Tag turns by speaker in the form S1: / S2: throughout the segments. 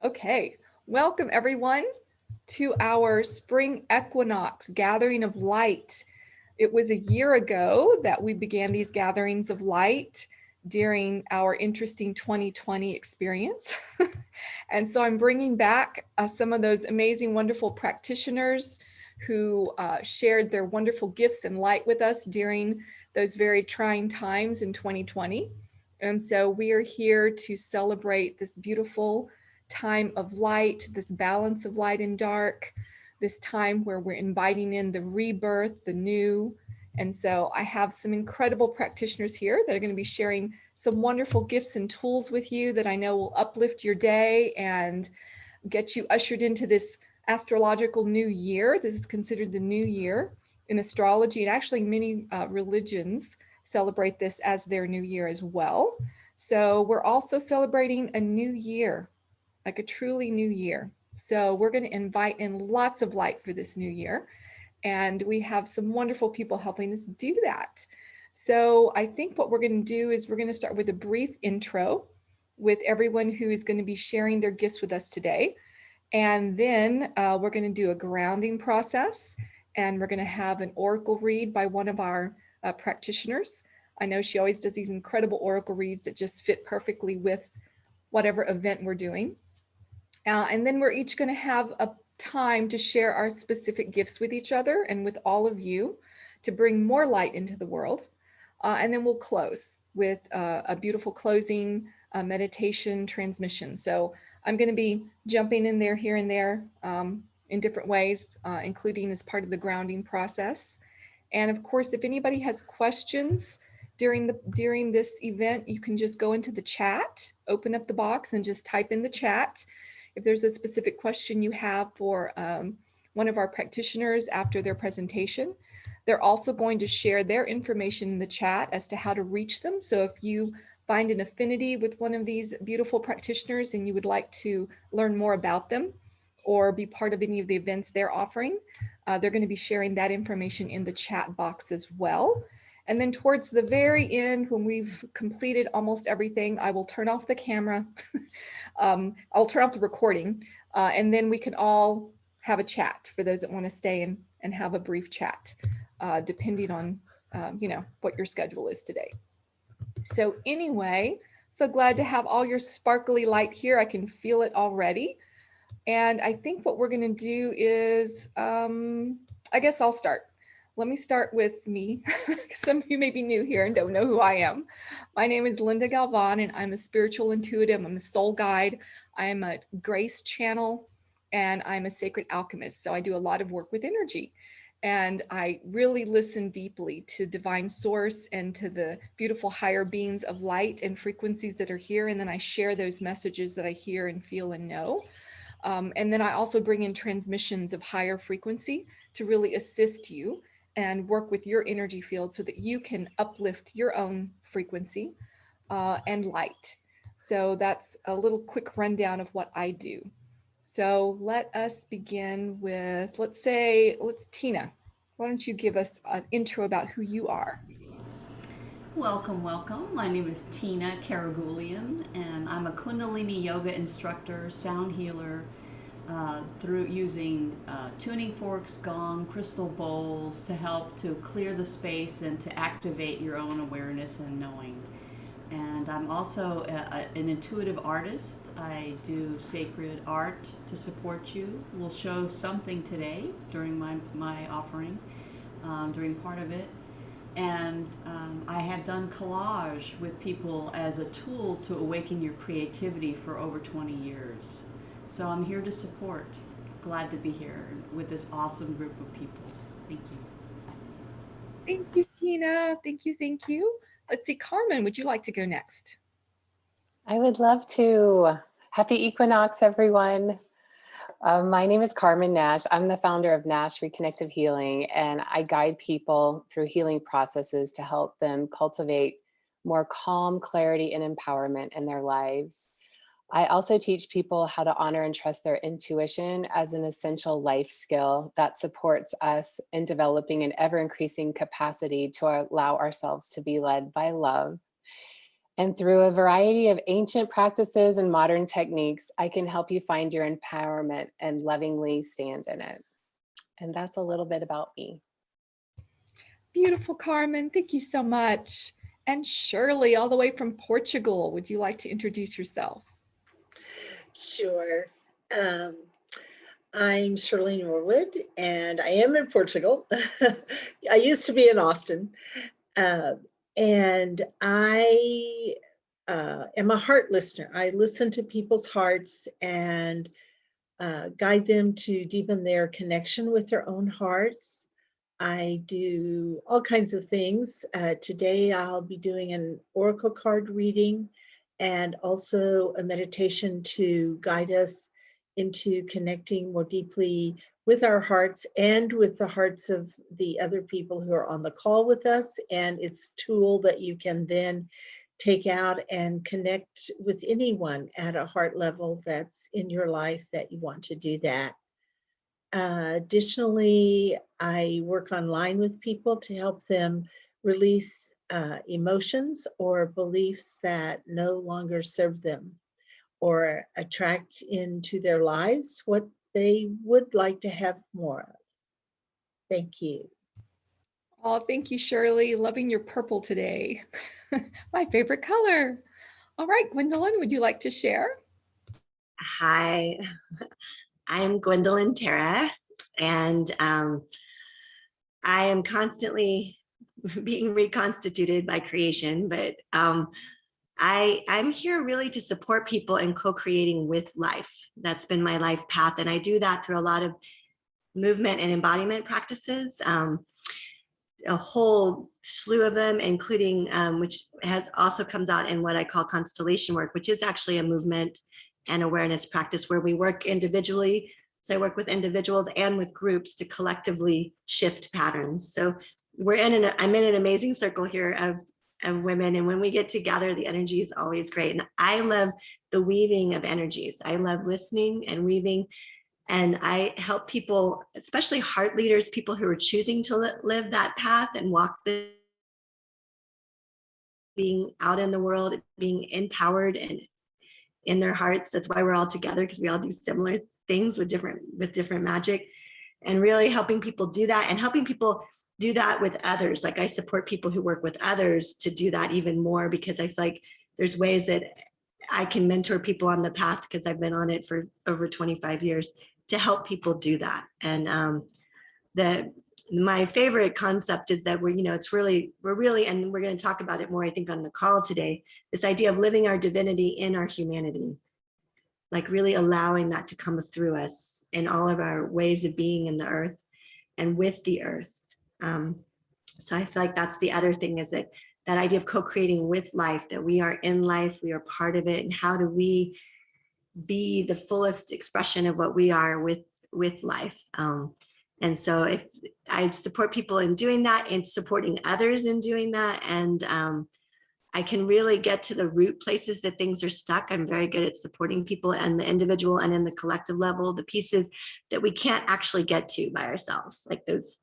S1: Okay, welcome everyone to our spring equinox gathering of light. It was a year ago that we began these gatherings of light during our interesting 2020 experience. And so I'm bringing back some of those amazing, wonderful practitioners who shared their wonderful gifts and light with us during those very trying times in 2020. And so we are here to celebrate this beautiful time of light, this balance of light and dark, this time where we're inviting in the rebirth, the new. And so I have some incredible practitioners here that are going to be sharing some wonderful gifts and tools with you that I know will uplift your day and get you ushered into this astrological new year. This is considered the new year in astrology, and actually many religions celebrate this as their new year as well. So we're also celebrating a new year, like a truly new year. So we're going to invite in lots of light for this new year. And we have some wonderful people helping us do that. So I think what we're going to do is we're going to start with a brief intro with everyone who is going to be sharing their gifts with us today. And then we're going to do a grounding process, and we're going to have an oracle read by one of our practitioners. I know she always does these incredible oracle reads that just fit perfectly with whatever event we're doing. And then we're each going to have a time to share our specific gifts with each other and with all of you to bring more light into the world. And then we'll close with a beautiful closing meditation transmission. So I'm going to be jumping in there here and there in different ways, including as part of the grounding process. And of course, if anybody has questions during this event, you can just go into the chat, open up the box and just type in the chat if there's a specific question you have for one of our practitioners after their presentation. They're also going to share their information in the chat as to how to reach them. So if you find an affinity with one of these beautiful practitioners and you would like to learn more about them or be part of any of the events they're offering, they're going to be sharing that information in the chat box as well. And then towards the very end, when we've completed almost everything, I will turn off the camera. I'll turn off the recording, and then we can all have a chat for those that want to stay and have a brief chat, depending on what your schedule is today. So anyway, so glad to have all your sparkly light here. I can feel it already. And I think what we're going to do is, I guess I'll start. Let me start with me. Some of you may be new here and don't know who I am. My name is Linda Galvan, and I'm a spiritual intuitive. I'm a soul guide. I'm a grace channel, and I'm a sacred alchemist. So I do a lot of work with energy. And I really listen deeply to divine source and to the beautiful higher beings of light and frequencies that are here. And then I share those messages that I hear and feel and know. And then I also bring in transmissions of higher frequency to really assist you and work with your energy field so that you can uplift your own frequency and light. So that's a little quick rundown of what I do. So let us begin with, let's Tina, why don't you give us an intro about who you are?
S2: Welcome, welcome. My name is Tina Karagulian, and I'm a Kundalini yoga instructor, sound healer, through using tuning forks, gong, crystal bowls to help to clear the space and to activate your own awareness and knowing. And I'm also an intuitive artist. I do sacred art to support you. We'll show something today during my offering, during part of it. And I have done collage with people as a tool to awaken your creativity for over 20 years. So I'm here to support. Glad to be here with this awesome group of people. Thank you.
S1: Thank you, Tina. Thank you, thank you. Let's see, Carmen, would you like to go next?
S3: I would love to. Happy Equinox, everyone. My name is Carmen Nash. I'm the founder of Nash Reconnective Healing, and I guide people through healing processes to help them cultivate more calm, clarity, and empowerment in their lives. I also teach people how to honor and trust their intuition as an essential life skill that supports us in developing an ever-increasing capacity to allow ourselves to be led by love. And through a variety of ancient practices and modern techniques, I can help you find your empowerment and lovingly stand in it. And that's a little bit about me.
S1: Beautiful, Carmen. Thank you so much. And Shirley, all the way from Portugal, would you like to introduce yourself?
S4: Sure. I'm Shirley Norwood, and I am in Portugal. I used to be in Austin, and I am a heart listener. I listen to people's hearts and guide them to deepen their connection with their own hearts. I do all kinds of things. Today, I'll be doing an oracle card reading and also a meditation to guide us into connecting more deeply with our hearts and with the hearts of the other people who are on the call with us. And it's a tool that you can then take out and connect with anyone at a heart level that's in your life that you want to do that. Additionally, I work online with people to help them release emotions or beliefs that no longer serve them, or attract into their lives what they would like to have more of. Thank you.
S1: Oh, thank you, Shirley. Loving your purple today. My favorite color. All right, Gwendolyn, would you like to share?
S5: Hi, I'm Gwendolyn Terra, and I am constantly being reconstituted by creation, but I'm here really to support people in co-creating with life. That's been my life path, and I do that through a lot of movement and embodiment practices, a whole slew of them, including which has also comes out in what I call Constellation Work, which is actually a movement and awareness practice where we work individually. So I work with individuals and with groups to collectively shift patterns. So I'm in an amazing circle here of women, and when we get together, the energy is always great. And I love the weaving of energies. I love listening and weaving, and I help people, especially heart leaders, people who are choosing to live that path and walk the being out in the world, being empowered and in their hearts. That's why we're all together, because we all do similar things with different magic, and really helping people do that and helping people do that with others. Like I support people who work with others to do that even more, because I feel like there's ways that I can mentor people on the path, because I've been on it for over 25 years, to help people do that. And my favorite concept is that we're really, and we're going to talk about it more, I think, on the call today, this idea of living our divinity in our humanity, like really allowing that to come through us in all of our ways of being in the earth and with the earth. So I feel like that's the other thing, is that idea of co-creating with life, that we are in life, we are part of it, and how do we be the fullest expression of what we are with life. And so if I support people in doing that and supporting others in doing that, and I can really get to the root places that things are stuck. I'm very good at supporting people and the individual and in the collective level, the pieces that we can't actually get to by ourselves, like those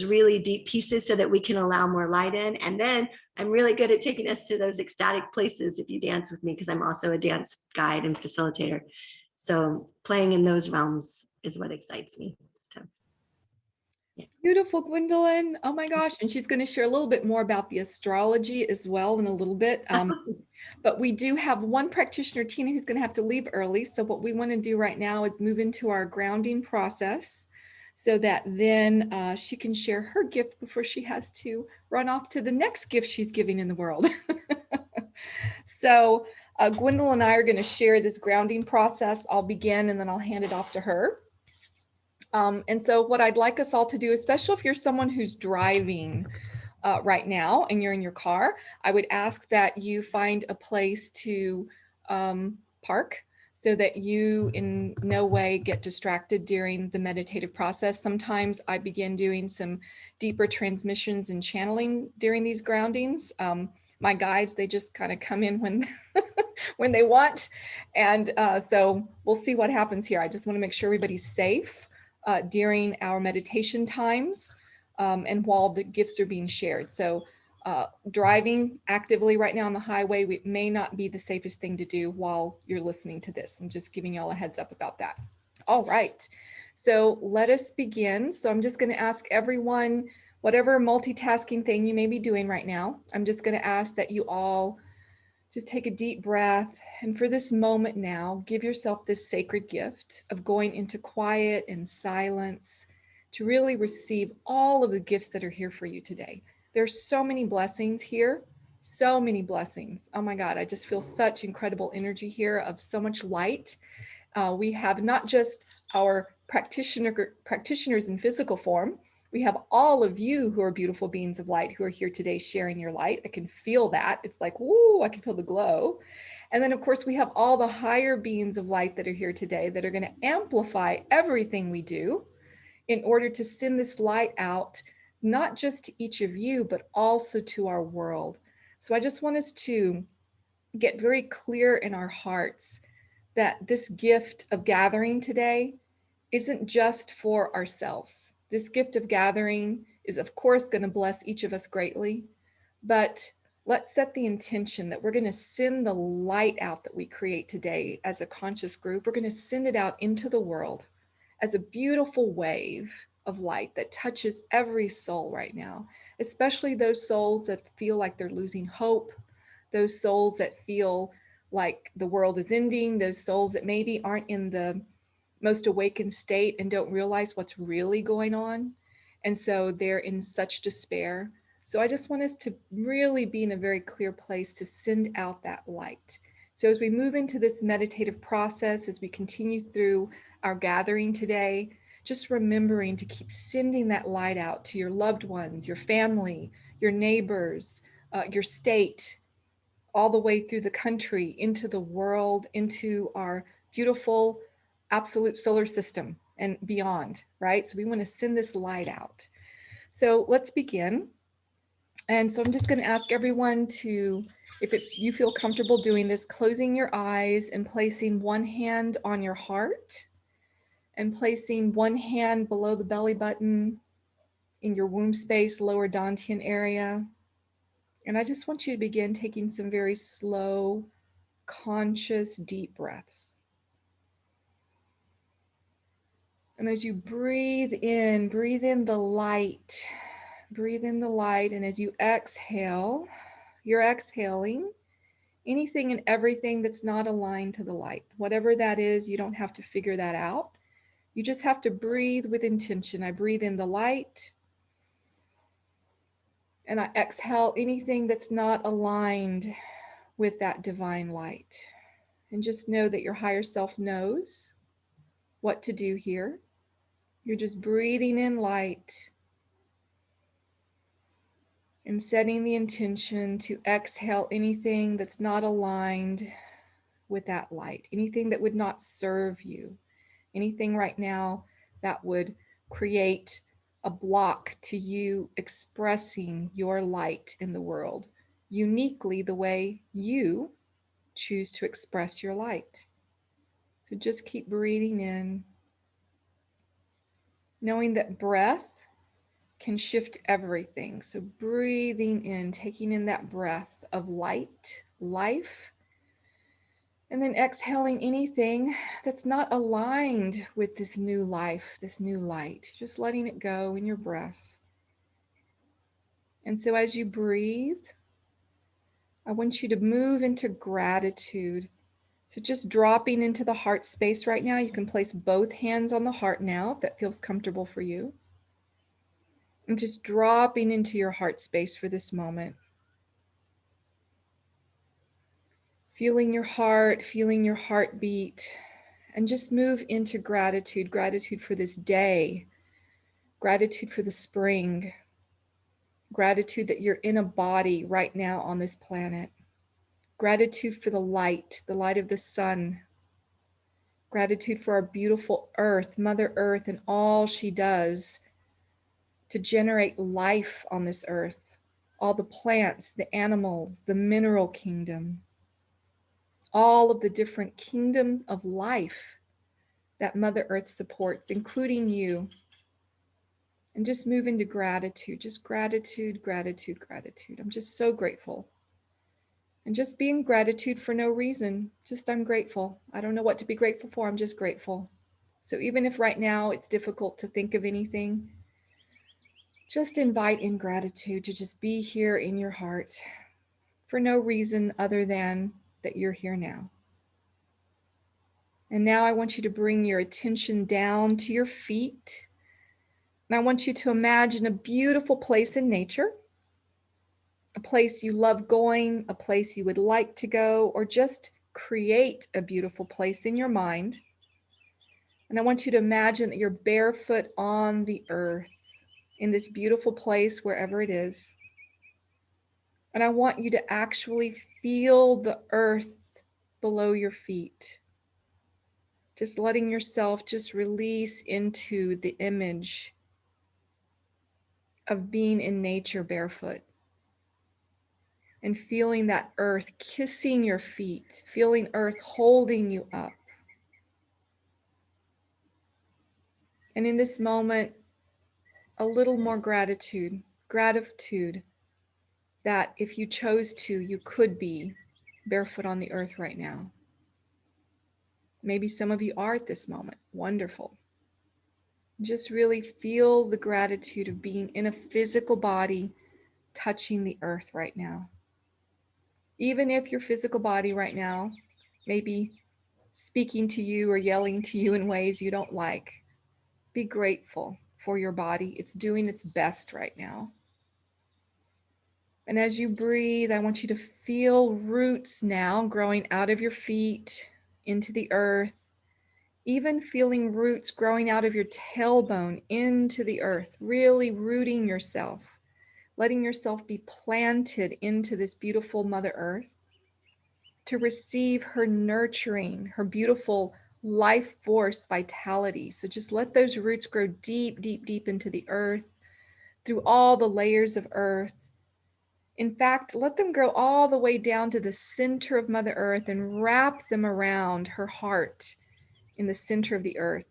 S5: really deep pieces, so that we can allow more light in. And then I'm really good at taking us to those ecstatic places if you dance with me, because I'm also a dance guide and facilitator. So playing in those realms is what excites me. So, yeah.
S1: Beautiful, Gwendolyn. Oh my gosh. And she's going to share a little bit more about the astrology as well in a little bit. But we do have one practitioner, Tina, who's going to have to leave early. So what we want to do right now is move into our grounding process, so that then she can share her gift before she has to run off to the next gift she's giving in the world. So Gwendolyn and I are going to share this grounding process. I'll begin and then I'll hand it off to her. And so what I'd like us all to do, especially if you're someone who's driving right now and you're in your car, I would ask that you find a place to park, so that you in no way get distracted during the meditative process. Sometimes I begin doing some deeper transmissions and channeling during these groundings. My guides, they just kind of come in when when they want. And so we'll see what happens here. I just want to make sure everybody's safe during our meditation times and while the gifts are being shared. So driving actively right now on the highway, it may not be the safest thing to do while you're listening to this. I'm just giving y'all a heads up about that. All right, so let us begin. So I'm just going to ask everyone, whatever multitasking thing you may be doing right now, I'm just going to ask that you all just take a deep breath. And for this moment now, give yourself this sacred gift of going into quiet and silence to really receive all of the gifts that are here for you today. There's so many blessings here, so many blessings. Oh my God, I just feel such incredible energy here of so much light. We have not just our practitioners in physical form, we have all of you who are beautiful beings of light who are here today sharing your light. I can feel that. It's like, woo, I can feel the glow. And then of course we have all the higher beings of light that are here today that are going to amplify everything we do in order to send this light out, not just to each of you, but also to our world. So I just want us to get very clear in our hearts that this gift of gathering today isn't just for ourselves. This gift of gathering is, of course, going to bless each of us greatly, but let's set the intention that we're going to send the light out that we create today as a conscious group. We're going to send it out into the world as a beautiful wave of light that touches every soul right now, especially those souls that feel like they're losing hope, those souls that feel like the world is ending, those souls that maybe aren't in the most awakened state and don't realize what's really going on. And so they're in such despair. So I just want us to really be in a very clear place to send out that light. So as we move into this meditative process, as we continue through our gathering today, just remembering to keep sending that light out to your loved ones, your family, your neighbors, your state, all the way through the country, into the world, into our beautiful absolute solar system and beyond, right? So we want to send this light out. So let's begin. And so I'm just going to ask everyone to, you feel comfortable doing this, closing your eyes and placing one hand on your heart and placing one hand below the belly button in your womb space, lower Dantian area. And I just want you to begin taking some very slow, conscious, deep breaths. And as you breathe in the light, breathe in the light. And as you exhale, you're exhaling anything and everything that's not aligned to the light. Whatever that is, you don't have to figure that out. You just have to breathe with intention. I breathe in the light and I exhale anything that's not aligned with that divine light. And just know that your higher self knows what to do here. You're just breathing in light and setting the intention to exhale anything that's not aligned with that light, anything that would not serve you, anything right now that would create a block to you expressing your light in the world, uniquely the way you choose to express your light. So just keep breathing in, knowing that breath can shift everything. So breathing in, taking in that breath of light, life, and then exhaling anything that's not aligned with this new life, this new light, just letting it go in your breath. And so as you breathe, I want you to move into gratitude. So just dropping into the heart space right now. You can place both hands on the heart now if that feels comfortable for you. And just dropping into your heart space for this moment. Feeling your heartbeat, and just move into gratitude, gratitude for this day, gratitude for the spring, gratitude that you're in a body right now on this planet, gratitude for the light of the sun, gratitude for our beautiful earth, Mother Earth, and all she does to generate life on this earth, all the plants, the animals, the mineral kingdom, all of the different kingdoms of life that Mother Earth supports, including you. And just move into gratitude, just gratitude, gratitude, gratitude. I'm just so grateful. And just being gratitude for no reason. Just I'm grateful. I don't know what to be grateful for. I'm just grateful. So even if right now it's difficult to think of anything, just invite in gratitude to just be here in your heart for no reason other than that you're here now. And now I want you to bring your attention down to your feet. And I want you to imagine a beautiful place in nature, a place you love going, a place you would like to go, or just create a beautiful place in your mind. And I want you to imagine that you're barefoot on the earth in this beautiful place, wherever it is. And I want you to actually feel the earth below your feet. Just letting yourself just release into the image of being in nature barefoot and feeling that earth kissing your feet, feeling earth holding you up. And in this moment, a little more gratitude that if you chose to, you could be barefoot on the earth right now. Maybe some of you are at this moment. Wonderful. Just really feel the gratitude of being in a physical body, touching the earth right now. Even if your physical body right now may be speaking to you or yelling to you in ways you don't like, be grateful for your body. It's doing its best right now. And as you breathe, I want you to feel roots now growing out of your feet into the earth, even feeling roots growing out of your tailbone into the earth, really rooting yourself, letting yourself be planted into this beautiful Mother Earth to receive her nurturing, her beautiful life force vitality. So just let those roots grow deep, deep, deep into the earth, through all the layers of earth. In fact, let them grow all the way down to the center of Mother Earth and wrap them around her heart in the center of the earth.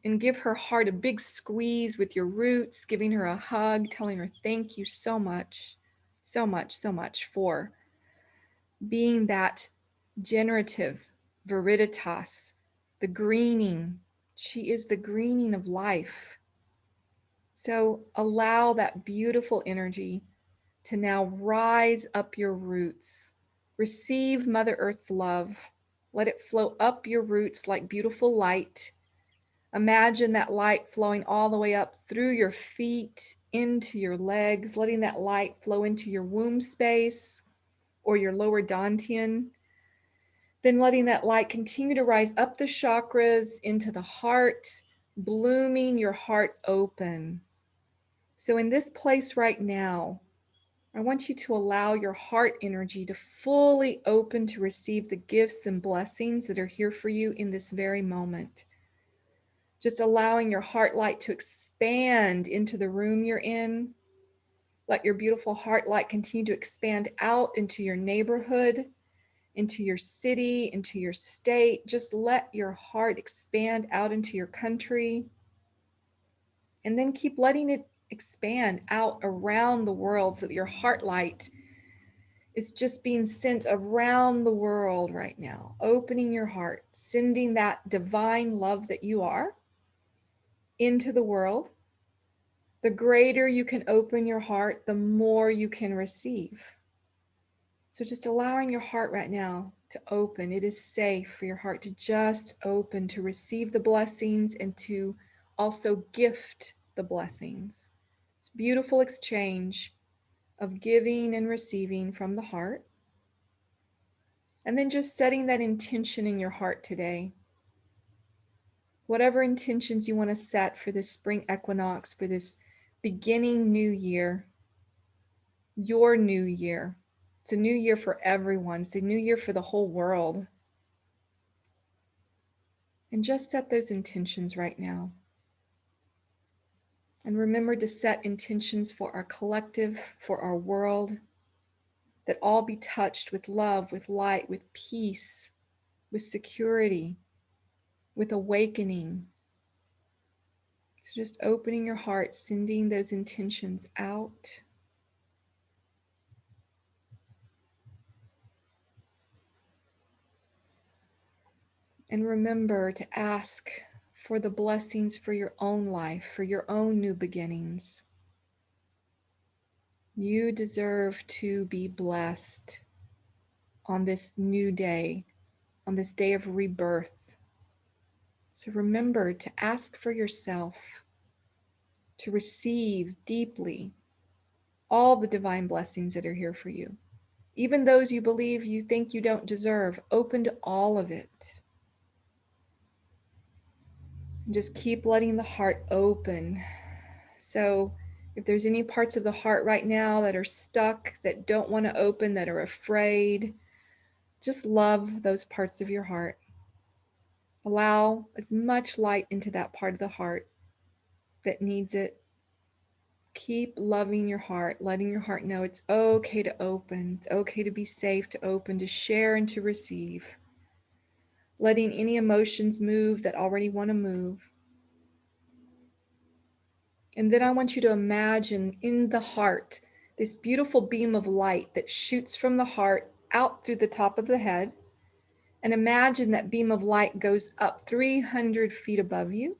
S1: And give her heart a big squeeze with your roots, giving her a hug, telling her thank you so much, so much, so much for being that generative viriditas, the greening. She is the greening of life. So allow that beautiful energy to now rise up your roots. Receive Mother Earth's love. Let it flow up your roots like beautiful light. Imagine that light flowing all the way up through your feet, into your legs, letting that light flow into your womb space or your lower dantian. Then letting that light continue to rise up the chakras into the heart, blooming your heart open. So in this place right now, I want you to allow your heart energy to fully open to receive the gifts and blessings that are here for you in this very moment. Just allowing your heart light to expand into the room you're in. Let your beautiful heart light continue to expand out into your neighborhood, into your city, into your state. Just let your heart expand out into your country. And then keep letting it expand out around the world so that your heart light is just being sent around the world right now, opening your heart, sending that divine love that you are into the world. The greater you can open your heart, the more you can receive. So just allowing your heart right now to open. It is safe for your heart to just open, to receive the blessings and to also gift the blessings. It's a beautiful exchange of giving and receiving from the heart. And then just setting that intention in your heart today. Whatever intentions you want to set for this spring equinox, for this beginning new year, your new year. It's a new year for everyone. It's a new year for the whole world. And just set those intentions right now. And remember to set intentions for our collective, for our world, that all be touched with love, with light, with peace, with security, with awakening. So just opening your heart, sending those intentions out. And remember to ask for the blessings for your own life, for your own new beginnings. You deserve to be blessed on this new day, on this day of rebirth. So remember to ask for yourself, to receive deeply all the divine blessings that are here for you. Even those you believe you think you don't deserve, open to all of it. And just keep letting the heart open. So if there's any parts of the heart right now that are stuck, that don't want to open, that are afraid, just love those parts of your heart. Allow as much light into that part of the heart that needs it. Keep loving your heart, letting your heart know it's okay to open. It's okay to be safe to open, to share and to receive. Letting any emotions move that already want to move. And then I want you to imagine in the heart this beautiful beam of light that shoots from the heart out through the top of the head. And imagine that beam of light goes up 300 feet above you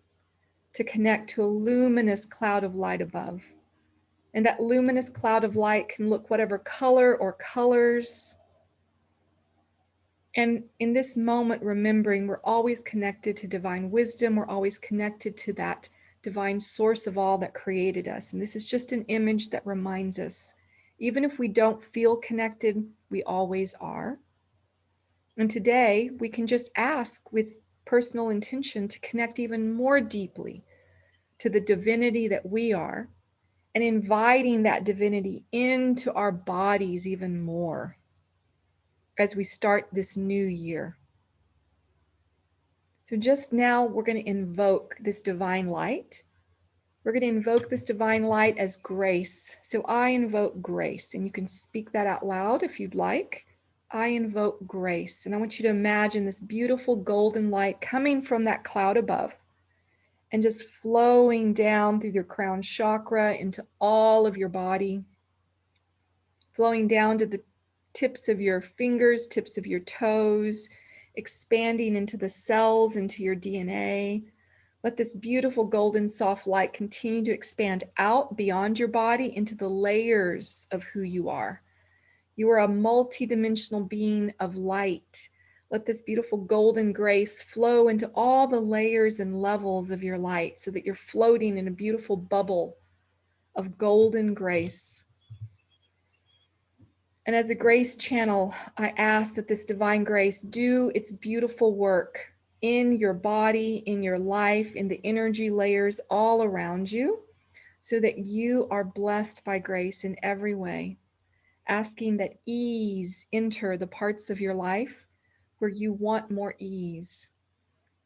S1: to connect to a luminous cloud of light above. And that luminous cloud of light can look whatever color or colors. And in this moment, remembering we're always connected to divine wisdom, we're always connected to that divine source of all that created us. And this is just an image that reminds us, even if we don't feel connected, we always are. And today we can just ask with personal intention to connect even more deeply to the divinity that we are, and inviting that divinity into our bodies even more as we start this new year. So just now we're going to invoke this divine light. We're going to invoke this divine light as grace. So I invoke grace, and you can speak that out loud if you'd like. I invoke grace. And I want you to imagine this beautiful golden light coming from that cloud above and just flowing down through your crown chakra into all of your body, flowing down to the tips of your fingers, tips of your toes, expanding into the cells, into your DNA. Let this beautiful golden soft light continue to expand out beyond your body into the layers of who you are. You are a multidimensional being of light. Let this beautiful golden grace flow into all the layers and levels of your light so that you're floating in a beautiful bubble of golden grace. And as a grace channel, I ask that this divine grace do its beautiful work in your body, in your life, in the energy layers all around you, so that you are blessed by grace in every way. Asking that ease enter the parts of your life where you want more ease.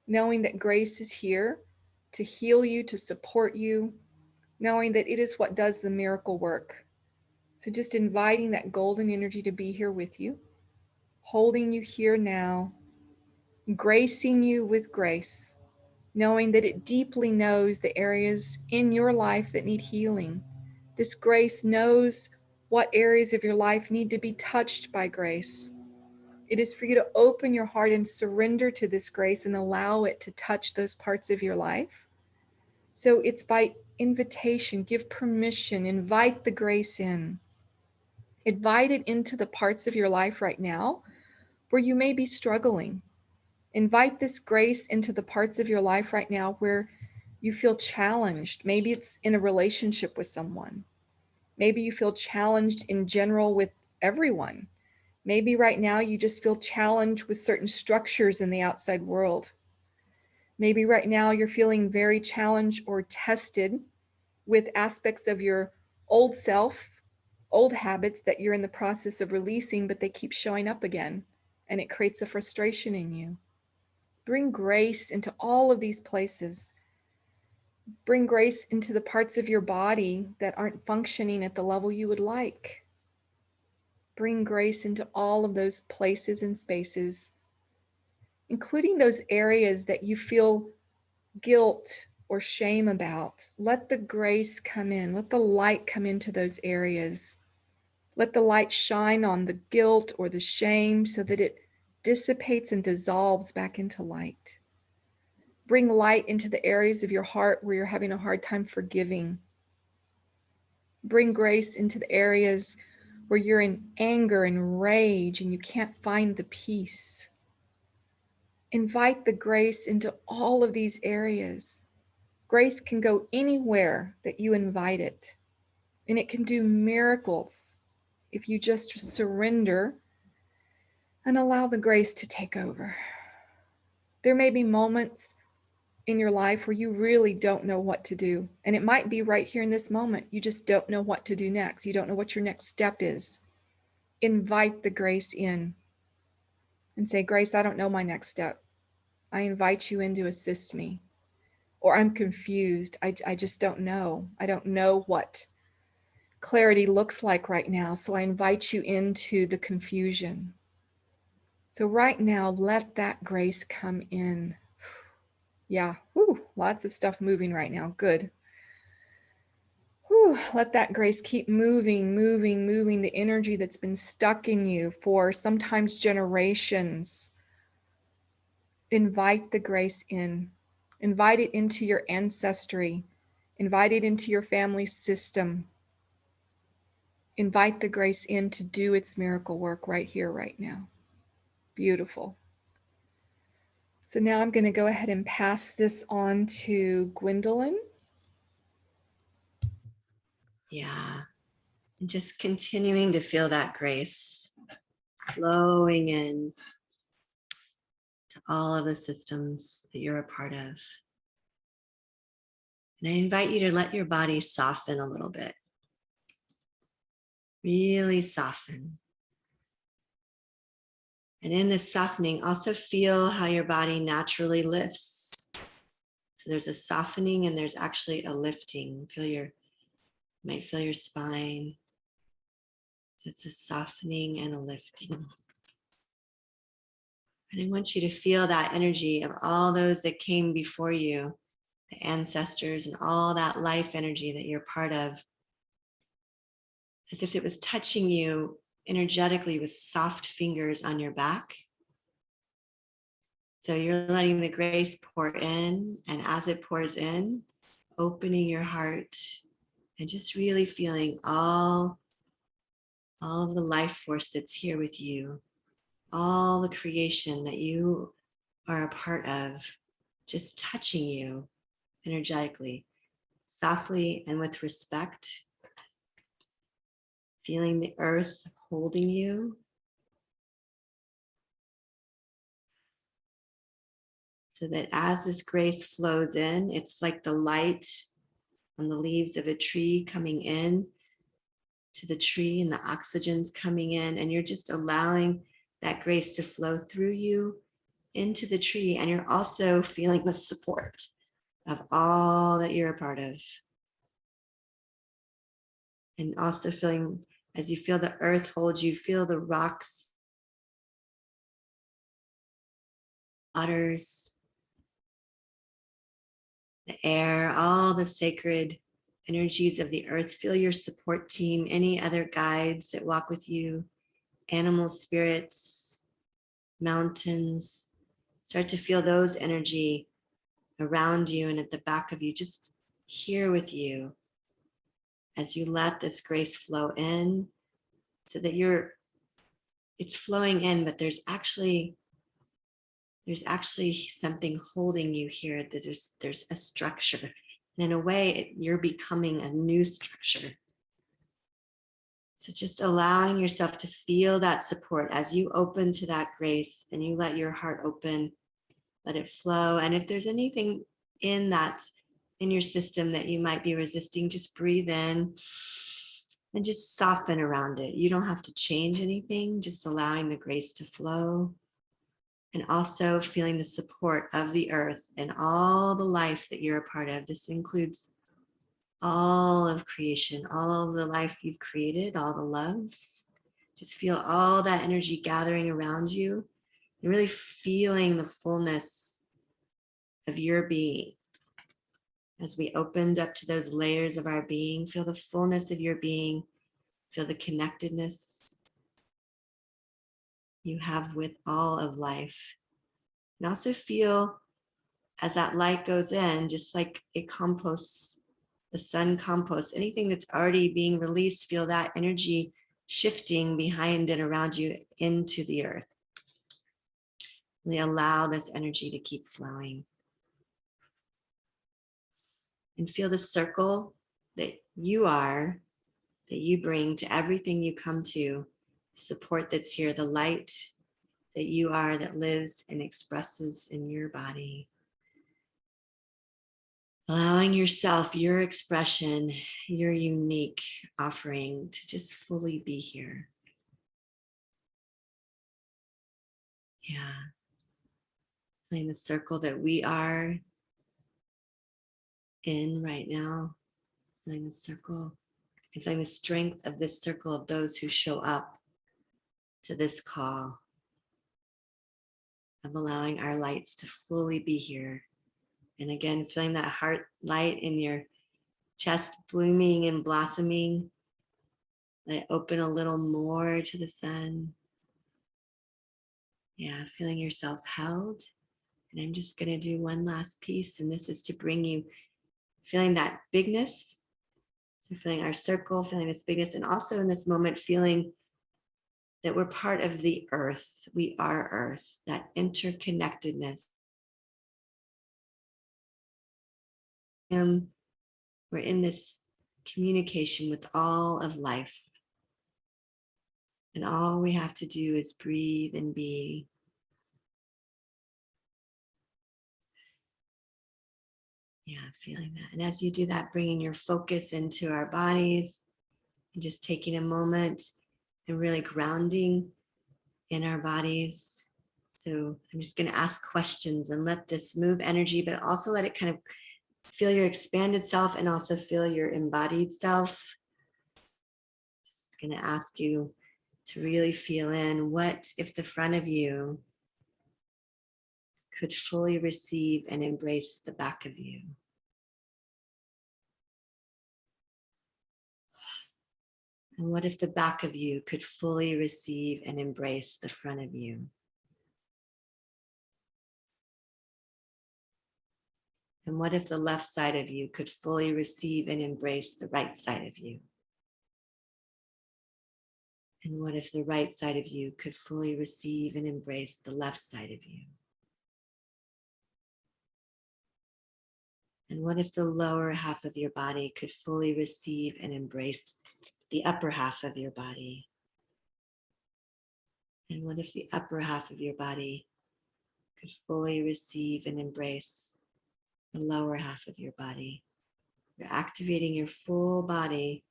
S1: Knowing that grace is here to heal you, to support you, knowing that it is what does the miracle work. So just inviting that golden energy to be here with you, holding you here now, gracing you with grace, knowing that it deeply knows the areas in your life that need healing. This grace knows what areas of your life need to be touched by grace. It is for you to open your heart and surrender to this grace and allow it to touch those parts of your life. So it's by invitation, give permission, invite the grace in. Invite it into the parts of your life right now where you may be struggling. Invite this grace into the parts of your life right now where you feel challenged. Maybe it's in a relationship with someone. Maybe you feel challenged in general with everyone. Maybe right now you just feel challenged with certain structures in the outside world. Maybe right now you're feeling very challenged or tested with aspects of your old self, old habits that you're in the process of releasing, but they keep showing up again, and it creates a frustration in you. Bring grace into all of these places. Bring grace into the parts of your body that aren't functioning at the level you would like. Bring grace into all of those places and spaces, including those areas that you feel guilt or shame about. Let the grace come in. Let the light come into those areas. Let the light shine on the guilt or the shame so that it dissipates and dissolves back into light. Bring light into the areas of your heart where you're having a hard time forgiving. Bring grace into the areas where you're in anger and rage and you can't find the peace. Invite the grace into all of these areas. Grace can go anywhere that you invite it, and it can do miracles if you just surrender and allow the grace to take over. There may be moments in your life where you really don't know what to do, and it might be right here in this moment. You just don't know what to do next. You don't know what your next step is. Invite the grace in and say, Grace, I don't know my next step. I invite you in to assist me. Or I'm confused. I just don't know. I don't know what clarity looks like right now. So I invite you into the confusion. So right now, let that grace come in. Yeah, lots of stuff moving right now. Good. Let that grace keep moving the energy that's been stuck in you for sometimes generations. Invite the grace in. Invite it into your ancestry. Invite it into your family system. Invite the grace in to do its miracle work right here, right now. Beautiful. So now I'm going to go ahead and pass this on to Gwendolyn.
S5: Yeah. And just continuing to feel that grace flowing in to all of the systems that you're a part of. And I invite you to let your body soften a little bit. Really soften. And in this softening, also feel how your body naturally lifts. So there's a softening and there's actually a lifting. You might feel your spine. So it's a softening and a lifting. And I want you to feel that energy of all those that came before you, the ancestors and all that life energy that you're part of, as if it was touching you energetically with soft fingers on your back. So you're letting the grace pour in, and as it pours in, opening your heart and just really feeling all of the life force that's here with you, all the creation that you are a part of, just touching you energetically, softly and with respect, feeling the earth holding you. So that as this grace flows in, it's like the light on the leaves of a tree coming in to the tree, and the oxygen's coming in, and you're just allowing that grace to flow through you into the tree. And you're also feeling the support of all that you're a part of. And also feeling, as you feel the earth hold you, feel the rocks, waters, the air, all the sacred energies of the earth. Feel your support team, any other guides that walk with you, animal spirits, mountains. Start to feel those energy around you and at the back of you, just here with you as you let this grace flow in, so that it's flowing in, but there's actually something holding you here, that there's a structure. And in a way, you're becoming a new structure. So just allowing yourself to feel that support as you open to that grace and you let your heart open, let it flow. And if there's anything in your system that you might be resisting, just breathe in and just soften around it. You don't have to change anything, just allowing the grace to flow. And also feeling the support of the earth and all the life that you're a part of. This includes all of creation, all of the life you've created, all the loves. Just feel all that energy gathering around you and really feeling the fullness of your being. As we opened up to those layers of our being, feel the fullness of your being, feel the connectedness you have with all of life. And also feel as that light goes in, just like it composts, the sun composts, anything that's already being released, feel that energy shifting behind and around you into the earth. Really allow this energy to keep flowing. And feel the circle that you are, that you bring to everything you come to, support that's here, the light that you are that lives and expresses in your body. Allowing yourself, your expression, your unique offering to just fully be here. Yeah. Feeling the circle that we are in right now. Feeling the circle and feeling the strength of this circle of those who show up to this call. Of allowing our lights to fully be here. And again, feeling that heart light in your chest blooming and blossoming. Let it open a little more to the sun. Yeah, feeling yourself held. And I'm just going to do one last piece. And this is to bring you feeling that bigness. So feeling our circle, feeling this bigness. And also in this moment, feeling that we're part of the earth. We are earth, that interconnectedness. We're in this communication with all of life. And all we have to do is breathe and be. Yeah, feeling that. And as you do that, bringing your focus into our bodies and just taking a moment and really grounding in our bodies. So I'm just going to ask questions and let this move energy, but also let it kind of feel your expanded self and also feel your embodied self. Just going to ask you to really feel in, what if the front of you could fully receive and embrace the back of you? And what if the back of you could fully receive and embrace the front of you? And what if the left side of you could fully receive and embrace the right side of you? And what if the right side of you could fully receive and embrace the left side of you? And what if the lower half of your body could fully receive and embrace the upper half of your body? And what if the upper half of your body could fully receive and embrace the lower half of your body? You're activating your full body.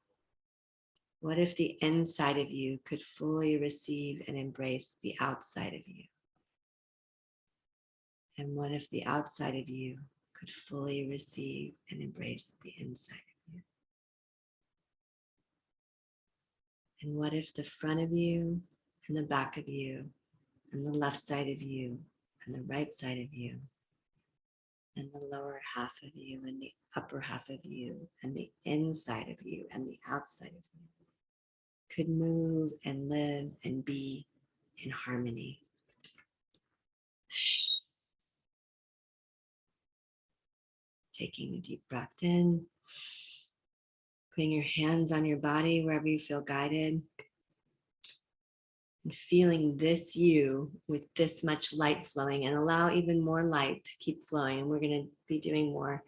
S5: What if the inside of you could fully receive and embrace the outside of you? And what if the outside of you could fully receive and embrace the inside of you? And what if the front of you and the back of you and the left side of you and the right side of you and the lower half of you and the upper half of you and the inside of you and the outside of you could move and live and be in harmony? Taking a deep breath in, putting your hands on your body wherever you feel guided, and feeling this you with this much light flowing, and allow even more light to keep flowing. And we're going to be doing more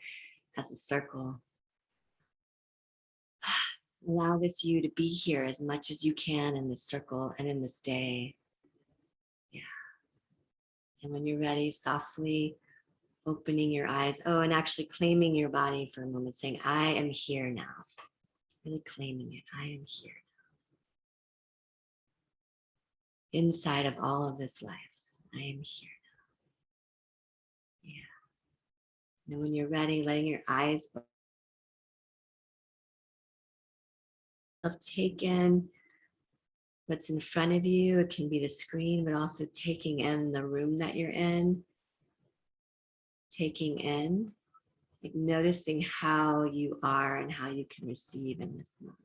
S5: as a circle. Allow this you to be here as much as you can in this circle and in this day. Yeah. And when you're ready, softly opening your eyes. Oh, and actually claiming your body for a moment, saying, I am here now. Really claiming it. I am here. Inside of all of this life, I am here now. Yeah. And when you're ready, letting your eyes take in what's in front of you. It can be the screen, but also taking in the room that you're in. Taking in Like noticing how you are and how you can receive in this moment.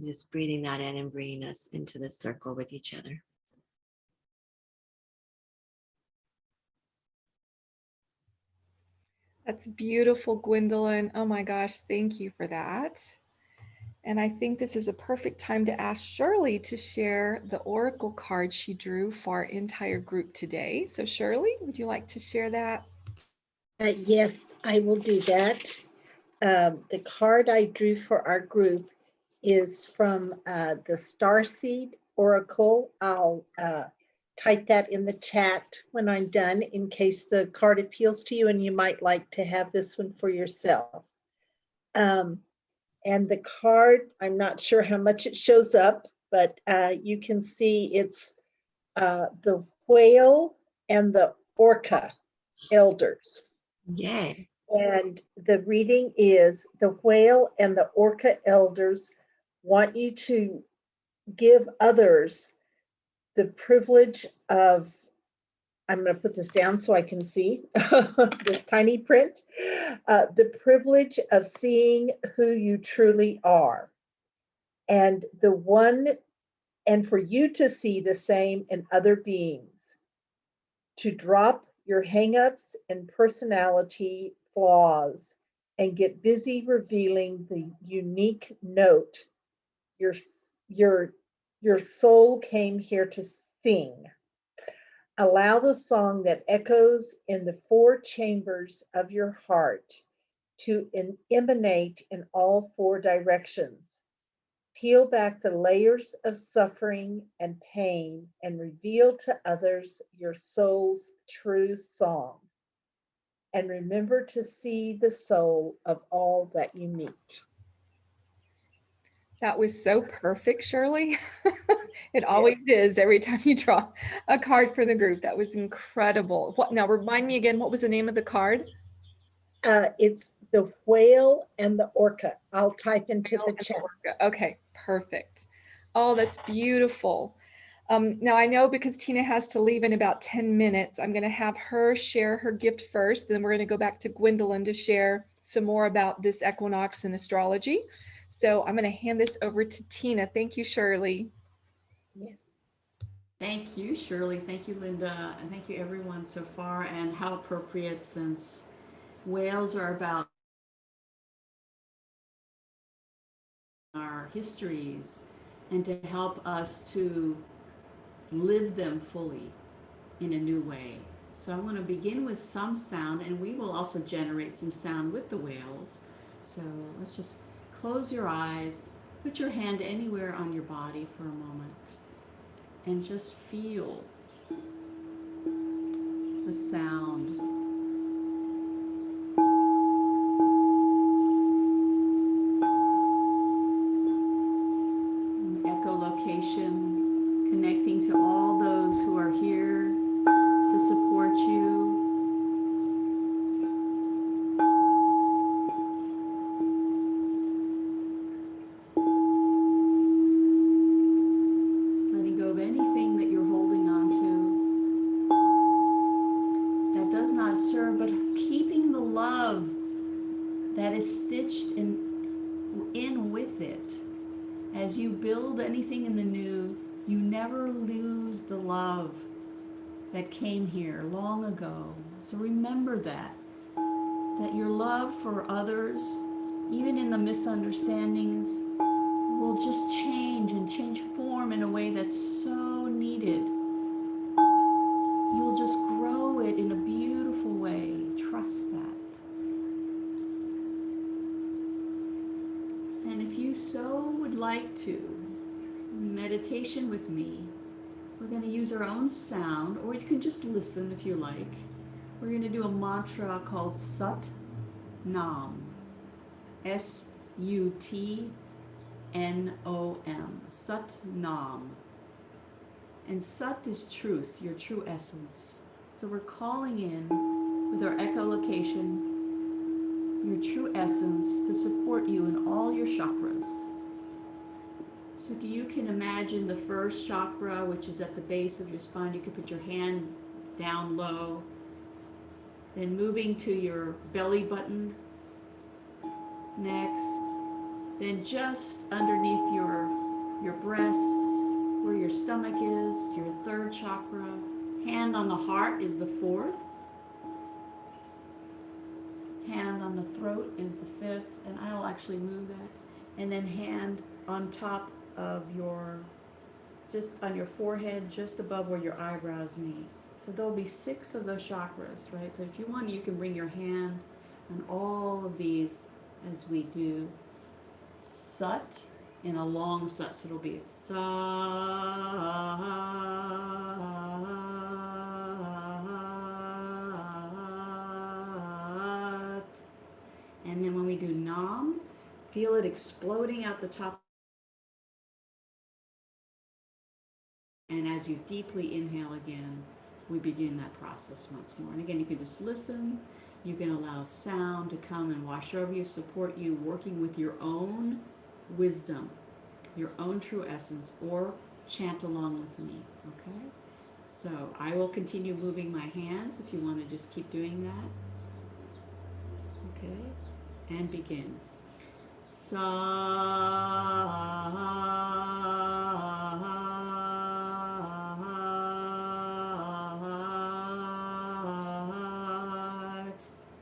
S5: Just breathing that in and bringing us into the circle with each other.
S1: That's beautiful, Gwendolyn. Oh my gosh, thank you for that. And I think this is a perfect time to ask Shirley to share the oracle card she drew for our entire group today. So Shirley, would you like to share that?
S4: Yes, I will do that. The card I drew for our group is from the Starseed Oracle. I'll type that in the chat when I'm done in case the card appeals to you and you might like to have this one for yourself. And the card, I'm not sure how much it shows up, but you can see it's the whale and the orca elders.
S5: Yay.
S4: And the reading is the whale and the orca elders want you to give others the privilege of, I'm going to put this down so I can see this tiny print, the privilege of seeing who you truly are. And for you to see the same in other beings, to drop your hangups and personality flaws and get busy revealing the unique note your soul came here to sing. Allow the song that echoes in the four chambers of your heart to emanate in all four directions. Peel back the layers of suffering and pain and reveal to others your soul's true song. And remember to see the soul of all that you meet.
S1: That was so perfect, Shirley. It always is every time you draw a card for the group. That was incredible. What now? Remind me again, what was the name of the card?
S4: It's the whale and the orca. I'll type into the chat.
S1: Okay, perfect. Oh, that's beautiful. Now I know because Tina has to leave in about 10 minutes, I'm going to have her share her gift first. Then we're going to go back to Gwendolyn to share some more about this equinox and astrology. So I'm going to hand this over to Tina. Thank you, Shirley.
S4: Yes.
S2: Thank you, Shirley. Thank you, Linda. And thank you, everyone, so far. And how appropriate, since whales are about our histories and to help us to live them fully in a new way. So I want to begin with some sound, and we will also generate some sound with the whales. So let's just close your eyes, put your hand anywhere on your body for a moment, and just feel the sound. Echolocation, connecting to all those who are here to support you. Letting go of anything that you're holding on to that does not serve, but keeping the love that is stitched in with it. As you build anything in the new, you never lose the love that came here long ago. So remember that your love for others, even in the misunderstandings, will just change and change form in a way that's so needed. You'll just grow it in a beautiful way. Trust that. And if you so would like to, meditation with me, we're going to use our own sound, or you can just listen if you like. We're going to do a mantra called Sat Nam. S-U-T-N-O-M. Sat Nam. And Sat is truth, your true essence. So we're calling in with our echolocation your true essence to support you in all your chakras. So you can imagine the first chakra, which is at the base of your spine. You can put your hand down low. Then moving to your belly button next. Then just underneath your breasts, where your stomach is, your third chakra. Hand on the heart is the fourth. Hand on the throat is the fifth, and I'll actually move that. And then hand on top of just on your forehead, just above where your eyebrows meet. So there'll be 6 of those chakras, right? So if you want, you can bring your hand on all of these as we do Sat in a long Sat. So it'll be Sat. And then when we do Nam, feel it exploding out the top. And as you deeply inhale again, we begin that process once more. And again, you can just listen. You can allow sound to come and wash over you, support you, working with your own wisdom, your own true essence, or chant along with me, okay? So I will continue moving my hands if you want to just keep doing that. Okay, and begin. Sat.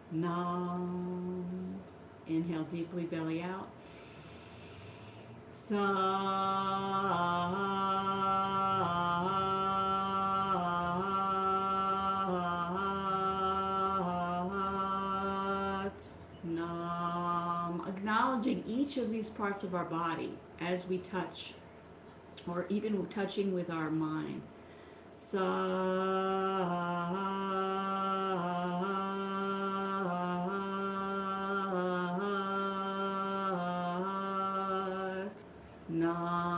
S2: Nam. Inhale deeply, belly out. Sat. Nam. Acknowledging each of these parts of our body as we touch, or even touching with our mind. Sat. Nam.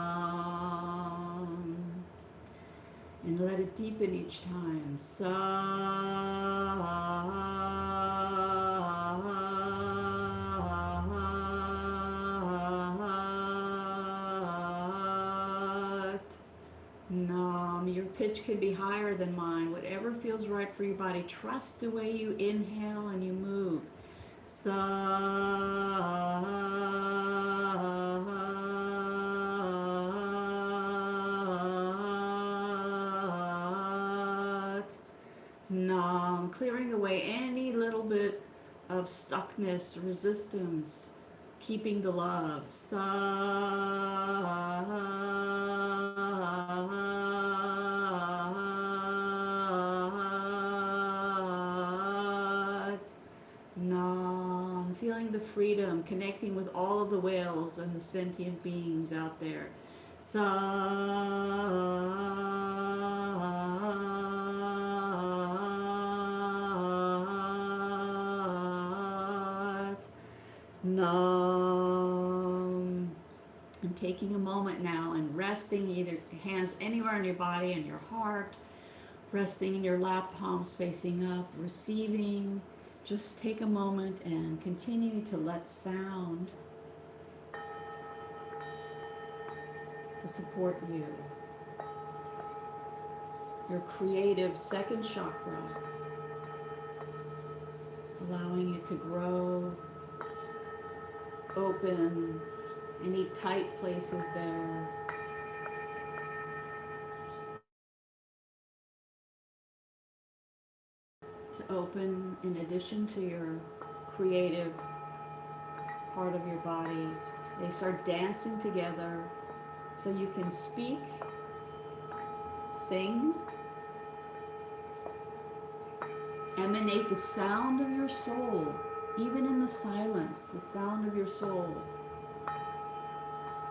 S2: And let it deepen each time. Sat. Nam. Your pitch can be higher than mine. Whatever feels right for your body. Trust the way you inhale and you move. Sat. Nam. Clearing away any little bit of stuckness, resistance, keeping the love. Sat. Nam. Feeling the freedom, connecting with all of the whales and the sentient beings out there. Sat. Nam. And taking a moment now and resting either hands anywhere on your body and your heart, resting in your lap, palms facing up, receiving. Just take a moment and continue to let sound to support you. Your creative second chakra, allowing it to grow, open, any tight places there. To open in addition to your creative part of your body. They start dancing together so you can speak, sing, emanate the sound of your soul, even in the silence, the sound of your soul,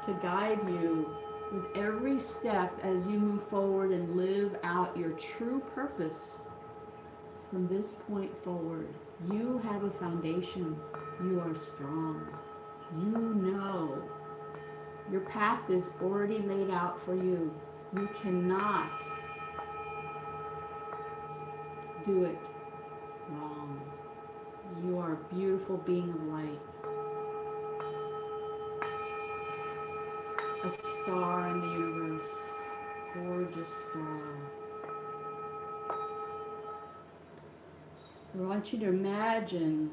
S2: to guide you with every step as you move forward and live out your true purpose. From this point forward, you have a foundation. You are strong. You know. Your path is already laid out for you. You cannot do it wrong. You are a beautiful being of light. A star in the universe. Gorgeous star. So I want you to imagine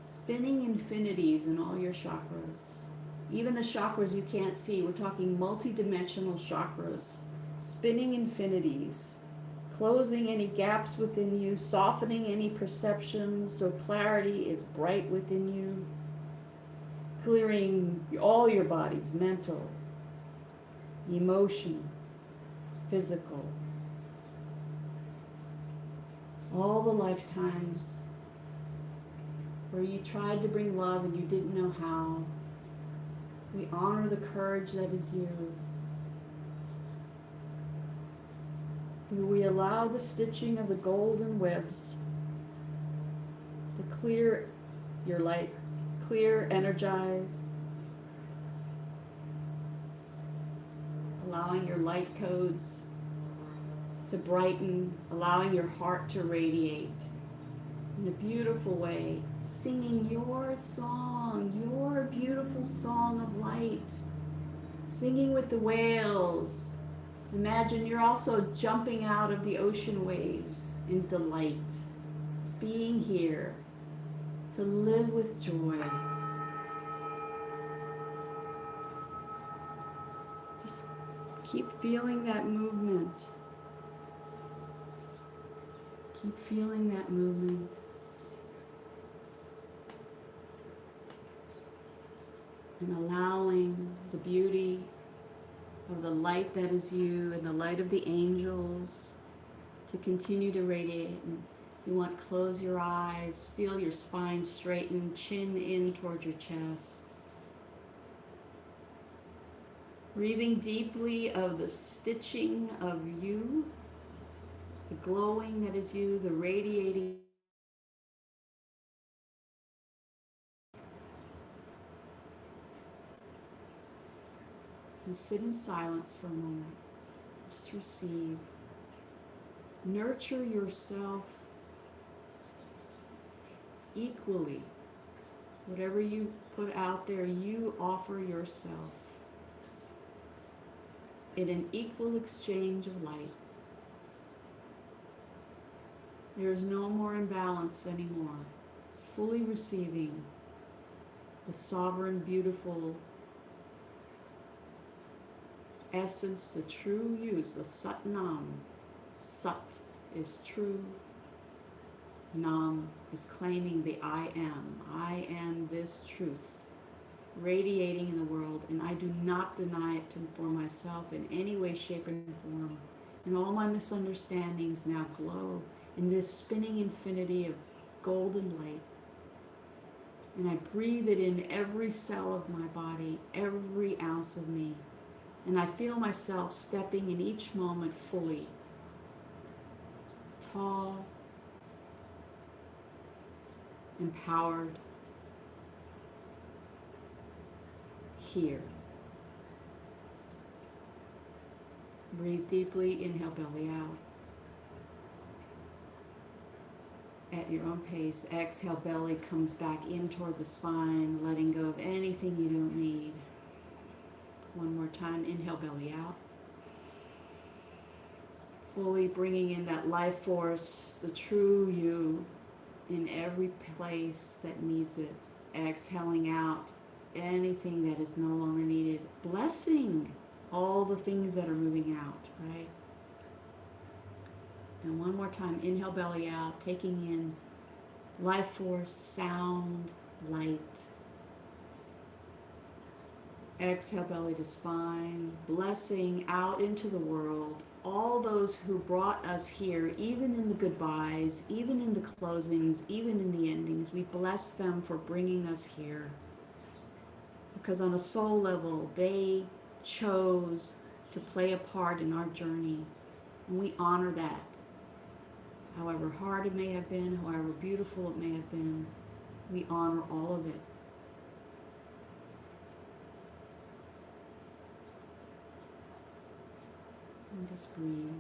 S2: spinning infinities in all your chakras. Even the chakras you can't see, we're talking multi-dimensional chakras. Spinning infinities, closing any gaps within you, softening any perceptions so clarity is bright within you, clearing all your bodies, mental, emotional, physical, all the lifetimes where you tried to bring love and you didn't know how. We honor the courage that is you. We allow the stitching of the golden webs to clear your light, clear, energize, allowing your light codes to brighten, allowing your heart to radiate in a beautiful way, singing your song, your beautiful song of light, singing with the whales. Imagine you're also jumping out of the ocean waves in delight, being here to live with joy. Just keep feeling that movement. Keep feeling that movement. And allowing the beauty of the light that is you and the light of the angels to continue to radiate. And you want to close your eyes, feel your spine straighten, chin in towards your chest. Breathing deeply of the stitching of you, the glowing that is you, the radiating. And sit in silence for a moment. Just receive. Nurture yourself equally. Whatever you put out there, you offer yourself in an equal exchange of light. There is no more imbalance anymore. It's fully receiving the sovereign, beautiful essence, the true use, the Satnam. Sat is true. Nam is claiming the I am. I am this truth, radiating in the world, and I do not deny it for myself in any way, shape, and form. And all my misunderstandings now glow in this spinning infinity of golden light. And I breathe it in every cell of my body, every ounce of me. And I feel myself stepping in each moment fully, tall, empowered, here. Breathe deeply, inhale belly out. At your own pace, exhale, belly comes back in toward the spine, letting go of anything you don't need. One more time, inhale, belly out. Fully bringing in that life force, the true you, in every place that needs it. Exhaling out anything that is no longer needed. Blessing all the things that are moving out, right? And one more time, inhale, belly out, taking in life force, sound, light. Exhale, belly to spine, blessing out into the world, all those who brought us here, even in the goodbyes, even in the closings, even in the endings. We bless them for bringing us here. Because on a soul level, they chose to play a part in our journey. And we honor that. However hard it may have been, however beautiful it may have been, we honor all of it. And just breathe.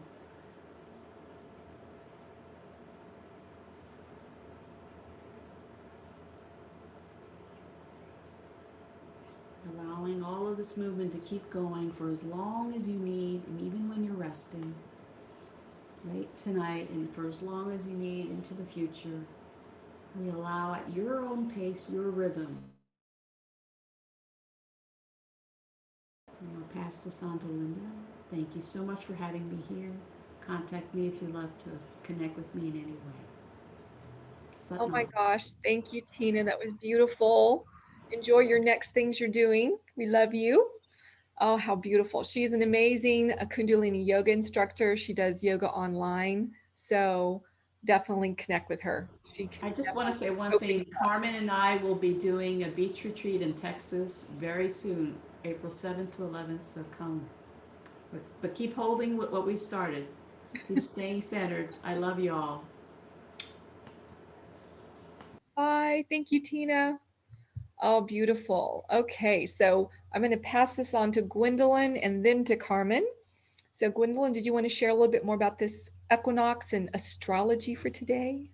S2: Allowing all of this movement to keep going for as long as you need, and even when you're resting, late tonight, and for as long as you need into the future. We allow at your own pace, your rhythm. And I'll pass this on to Linda. Thank you so much for having me here. Contact me if you'd love to connect with me in any way.
S1: Oh my gosh. Thank you, Tina. That was beautiful. Enjoy your next things you're doing. We love you. Oh, how beautiful. She's an amazing Kundalini yoga instructor. She does yoga online. So definitely connect with her.
S2: I just want to say one thing. Carmen and I will be doing a beach retreat in Texas very soon, April 7th to 11th. So come. But keep holding what we've started. Keep staying centered. I love you all.
S1: Bye. Thank you, Tina. Oh, beautiful. Okay, so I'm going to pass this on to Gwendolyn and then to Carmen. So Gwendolyn, did you want to share a little bit more about this equinox and astrology for today?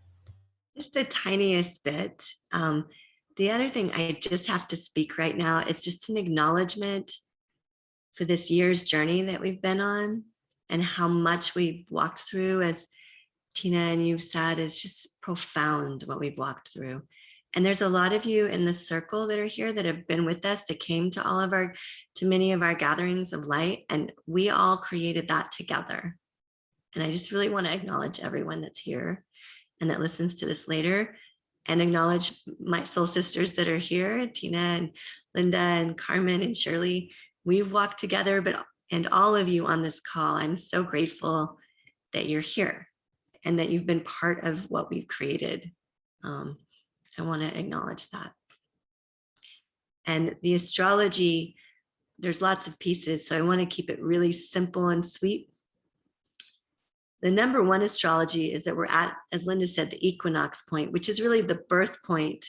S5: Just the tiniest bit. The other thing I just have to speak right now is just an acknowledgement for this year's journey that we've been on and how much we've walked through. As Tina and you've said, it's just profound what we've walked through. And there's a lot of you in the circle that are here that have been with us, that came to many of our gatherings of light, and we all created that together. And I just really want to acknowledge everyone that's here and that listens to this later, and acknowledge my soul sisters that are here, Tina and Linda and Carmen and Shirley. We've walked together, and all of you on this call, I'm so grateful that you're here and that you've been part of what we've created. I want to acknowledge that. And the astrology, there's lots of pieces, so I want to keep it really simple and sweet. The number one astrology is that we're at, as Linda said, the equinox point, which is really the birth point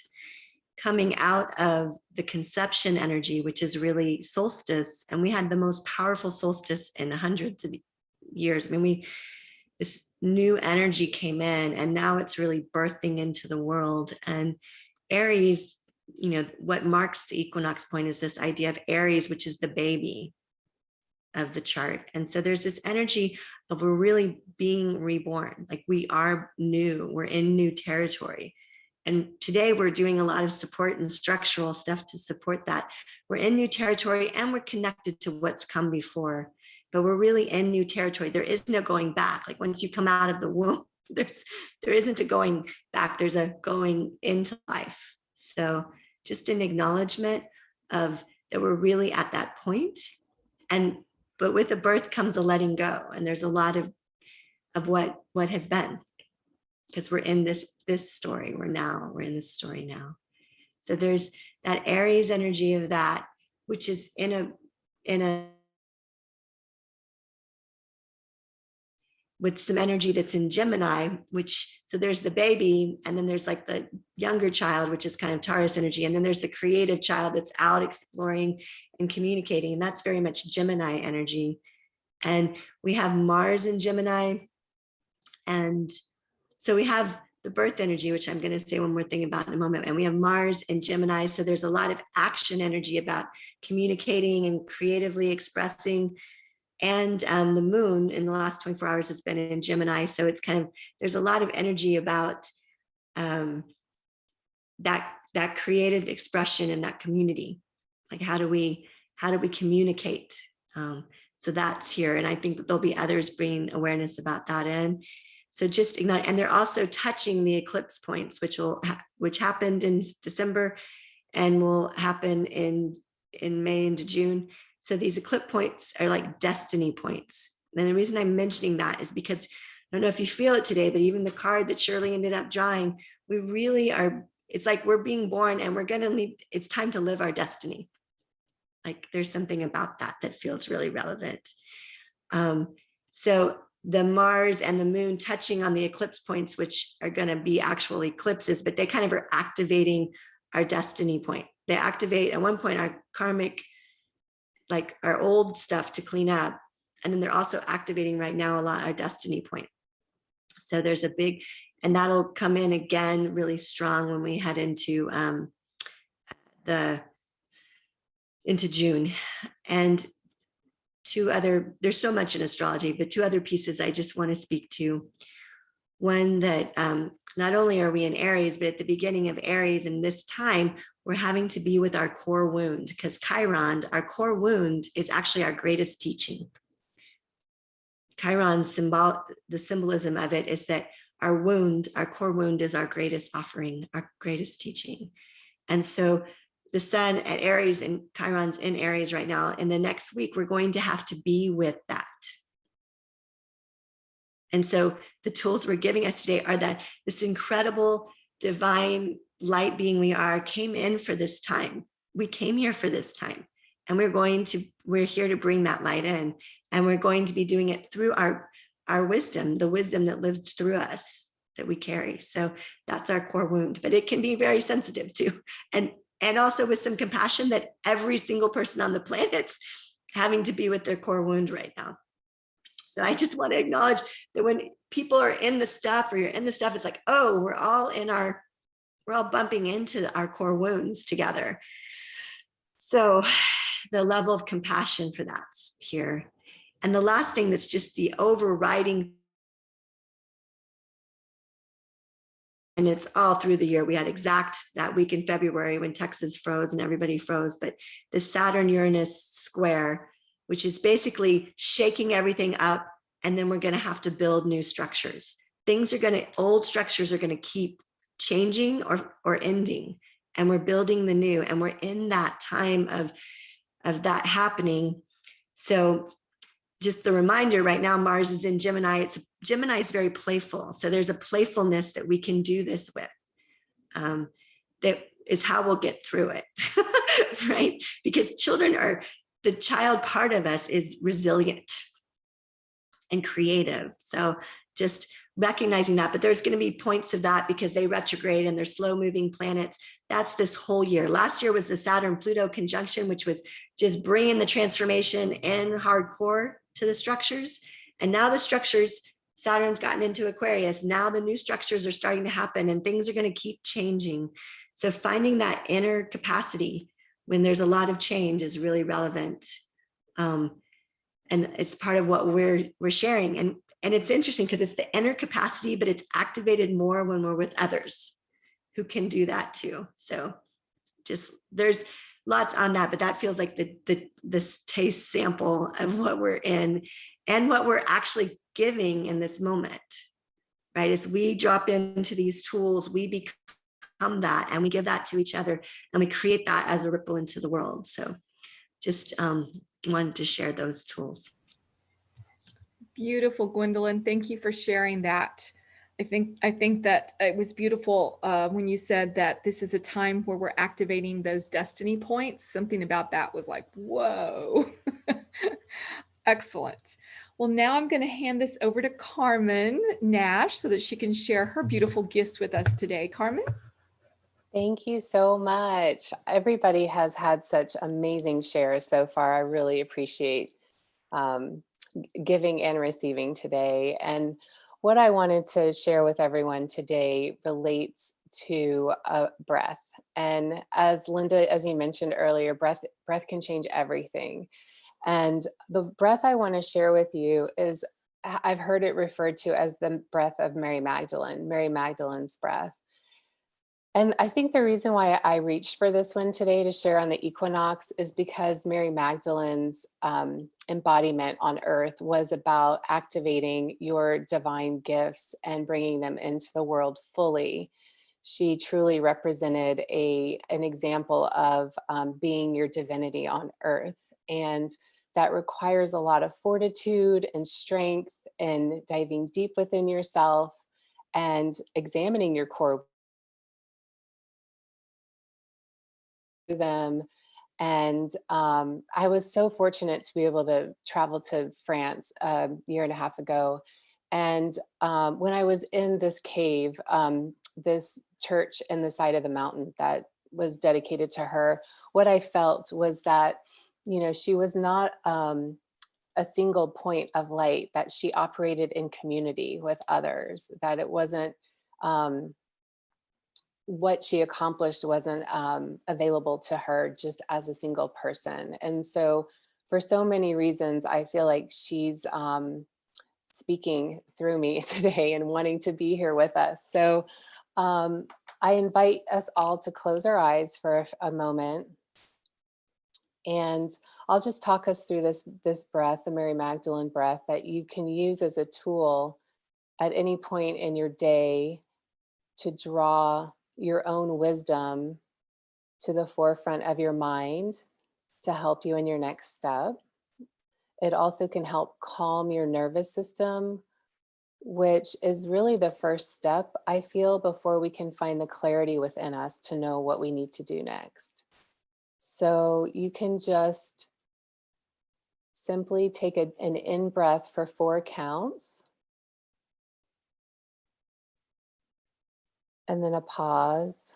S5: coming out of the conception energy, which is really solstice. And we had the most powerful solstice in hundreds of years. I mean, this new energy came in, and now it's really birthing into the world. And Aries, what marks the equinox point is this idea of Aries, which is the baby of the chart. And so there's this energy of we're really being reborn, like we are new, we're in new territory. And today we're doing a lot of support and structural stuff to support that. We're in new territory and we're connected to what's come before, but we're really in new territory. There is no going back. Like once you come out of the womb, there isn't a going back, there's a going into life. So just an acknowledgement of that we're really at that point. But with the birth comes a letting go. And there's a lot of what has been, because we're in this story. We're in this story now. So there's that Aries energy of that, which is in a with some energy that's in Gemini, so there's the baby, and then there's like the younger child, which is kind of Taurus energy. And then there's the creative child that's out exploring and communicating. And that's very much Gemini energy. And we have Mars in Gemini. And so we have the birth energy, which I'm going to say one more thing about in a moment. And we have Mars in Gemini. So there's a lot of action energy about communicating and creatively expressing. And the moon in the last 24 hours has been in Gemini. So it's there's a lot of energy about that creative expression in that community. Like how do we communicate? So that's here. And I think there'll be others bringing awareness about that in. So just ignite. And they're also touching the eclipse points, which happened in December and will happen in May into June. So these eclipse points are like destiny points. And the reason I'm mentioning that is because I don't know if you feel it today, but even the card that Shirley ended up drawing, we really are, it's like we're being born and we're going to leave. It's time to live our destiny. Like there's something about that feels really relevant. So the Mars and the moon touching on the eclipse points, which are going to be actual eclipses, but they kind of are activating our destiny point. They activate at one point our karmic, like our old stuff to clean up. And then they're also activating right now a lot our destiny point. So there's a big, and that'll come in again really strong when we head into June. And there's so much in astrology, but two other pieces I just want to speak to. one that not only are we in Aries, but at the beginning of Aries in this time, we're having to be with our core wound, because Chiron, our core wound, is actually our greatest teaching. Chiron the symbolism of it is that our wound, our core wound, is our greatest offering, our greatest teaching. And so the sun at Aries and Chiron's in Aries right now. In the next week, we're going to have to be with that. And so the tools we're giving us today are that this incredible divine light being we are came in for this time. We came here for this time, and we're here to bring that light in, and we're going to be doing it through our wisdom, the wisdom that lives through us that we carry. So that's our core wound, but it can be very sensitive too. And also with some compassion that every single person on the planet's having to be with their core wound right now. So I just want to acknowledge that when people are in the stuff, or you're in the stuff, it's like, oh, we're all bumping into our core wounds together. So the level of compassion for that's here. And the last thing that's just the overriding, and it's all through the year. We had exact that week in February when Texas froze and everybody froze, but the Saturn-Uranus square, which is basically shaking everything up, and then we're going to have to build new structures. Old structures are going to keep changing or ending, and we're building the new, and we're in that time of that happening. So just the reminder, right now Mars is in Gemini. Gemini is very playful, so there's a playfulness that we can do this with. That is how we'll get through it, right? Because the child part of us is resilient and creative. So just recognizing that, but there's going to be points of that because they retrograde and they're slow moving planets. That's this whole year. Last year was the Saturn-Pluto conjunction, which was just bringing the transformation in hardcore to the structures. And now the structures, Saturn's gotten into Aquarius. Now the new structures are starting to happen, and things are going to keep changing. So finding that inner capacity when there's a lot of change is really relevant. And it's part of what we're sharing. And it's interesting because it's the inner capacity, but it's activated more when we're with others who can do that too. So just there's lots on that, but that feels like this taste sample of what we're in and what we're actually giving in this moment, right? As we drop into these tools, we become that, and we give that to each other, and we create that as a ripple into the world. So just wanted to share those tools.
S1: Beautiful, Gwendolyn. Thank you for sharing that. I think that it was beautiful when you said that this is a time where we're activating those destiny points. Something about that was like, whoa. Excellent. Well, now I'm going to hand this over to Carmen Nash so that she can share her beautiful gifts with us today. Carmen?
S3: Thank you so much. Everybody has had such amazing shares so far. I really appreciate giving and receiving today. And what I wanted to share with everyone today relates to breath. And as Linda, as you mentioned earlier, breath can change everything. And the breath I want to share with you is, I've heard it referred to as the breath of Mary Magdalene's breath. And I think the reason why I reached for this one today to share on the equinox is because Mary Magdalene's embodiment on earth was about activating your divine gifts and bringing them into the world fully. She truly represented an example of being your divinity on earth. And that requires a lot of fortitude and strength and diving deep within yourself and examining your core them. And I was so fortunate to be able to travel to France a year and a half ago. And when I was in this cave, this church in the side of the mountain that was dedicated to her, what I felt was that, she was not a single point of light, that she operated in community with others, that it wasn't, what she accomplished wasn't available to her just as a single person. And so for so many reasons, I feel like she's speaking through me today and wanting to be here with us. So I invite us all to close our eyes for a moment. And I'll just talk us through this breath, the Mary Magdalene breath, that you can use as a tool at any point in your day to draw your own wisdom to the forefront of your mind to help you in your next step. It also can help calm your nervous system, which is really the first step, I feel, before we can find the clarity within us to know what we need to do next. So you can just simply take an in breath for 4 counts, and then a pause,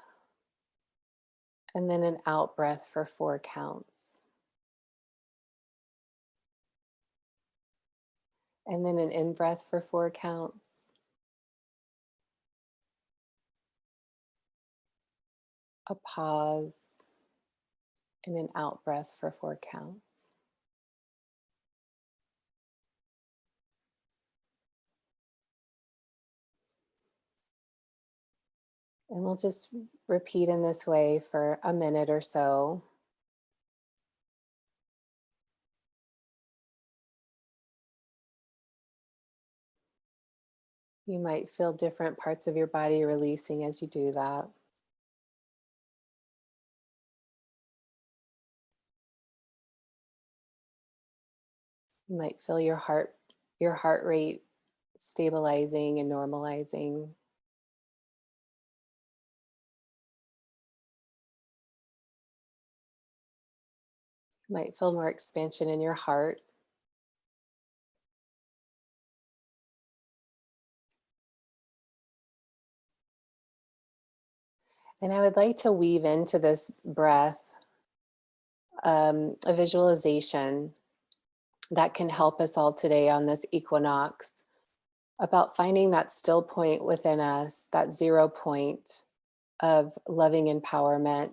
S3: and then an out breath for 4 counts. And then an in breath for 4 counts. A pause, and an out breath for 4 counts. And we'll just repeat in this way for a minute or so. You might feel different parts of your body releasing as you do that. You might feel your heart rate stabilizing and normalizing. You might feel more expansion in your heart. And I would like to weave into this breath a visualization that can help us all today on this equinox about finding that still point within us, that 0 point of loving empowerment.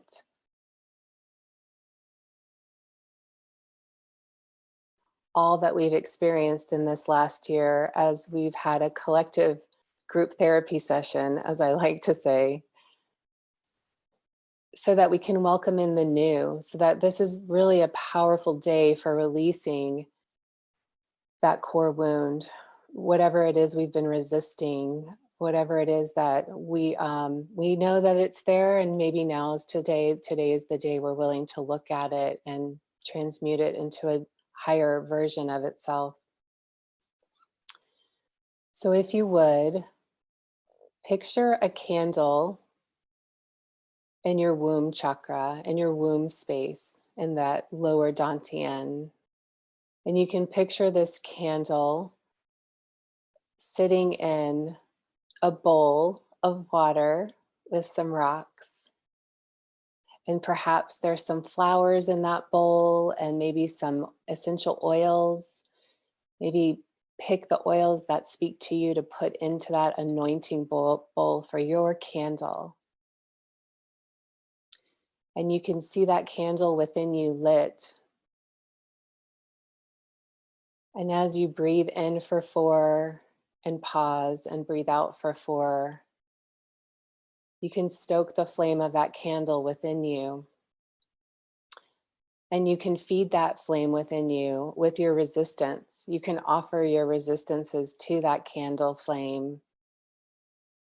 S3: All that we've experienced in this last year as we've had a collective group therapy session, as I like to say, so that we can welcome in the new, so that this is really a powerful day for releasing that core wound, whatever it is we've been resisting, whatever it is that we know that it's there, and maybe now is today is the day we're willing to look at it and transmute it into a higher version of itself. So if you would, picture a candle in your womb chakra, in your womb space, in that lower dantian. And you can picture this candle sitting in a bowl of water with some rocks. And perhaps there's some flowers in that bowl and maybe some essential oils. Maybe pick the oils that speak to you to put into that anointing bowl for your candle. And you can see that candle within you lit. And as you breathe in for 4 and pause and breathe out for 4, you can stoke the flame of that candle within you. And you can feed that flame within you with your resistance. You can offer your resistances to that candle flame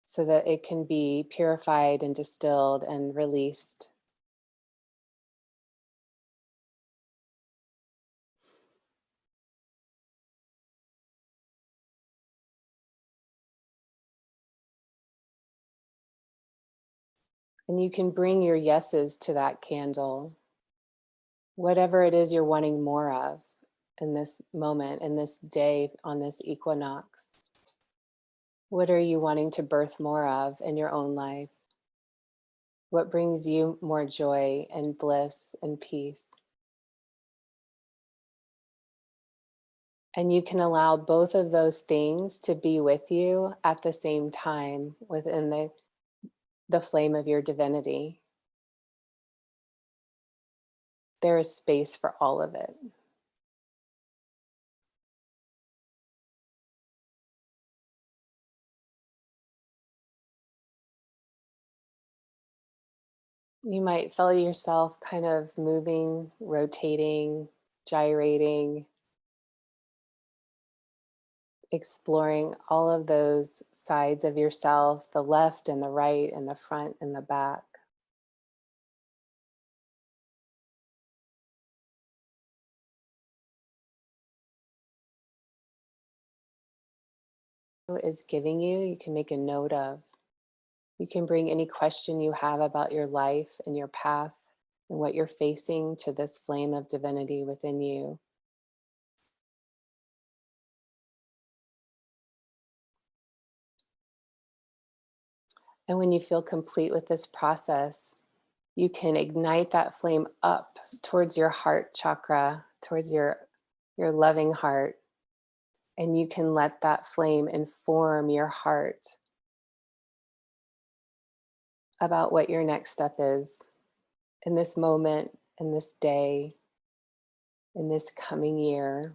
S3: so that it can be purified and distilled and released. And you can bring your yeses to that candle. Whatever it is you're wanting more of in this moment, in this day, on this equinox. What are you wanting to birth more of in your own life? What brings you more joy and bliss and peace? And you can allow both of those things to be with you at the same time within the flame of your divinity. There is space for all of it. You might feel yourself kind of moving, rotating, gyrating, exploring all of those sides of yourself, the left and the right and the front and the back. Is giving you, you can make a note of. You can bring any question you have about your life and your path and what you're facing to this flame of divinity within you. And when you feel complete with this process, you can ignite that flame up towards your heart chakra, towards your loving heart. And you can let that flame inform your heart about what your next step is in this moment, in this day, in this coming year.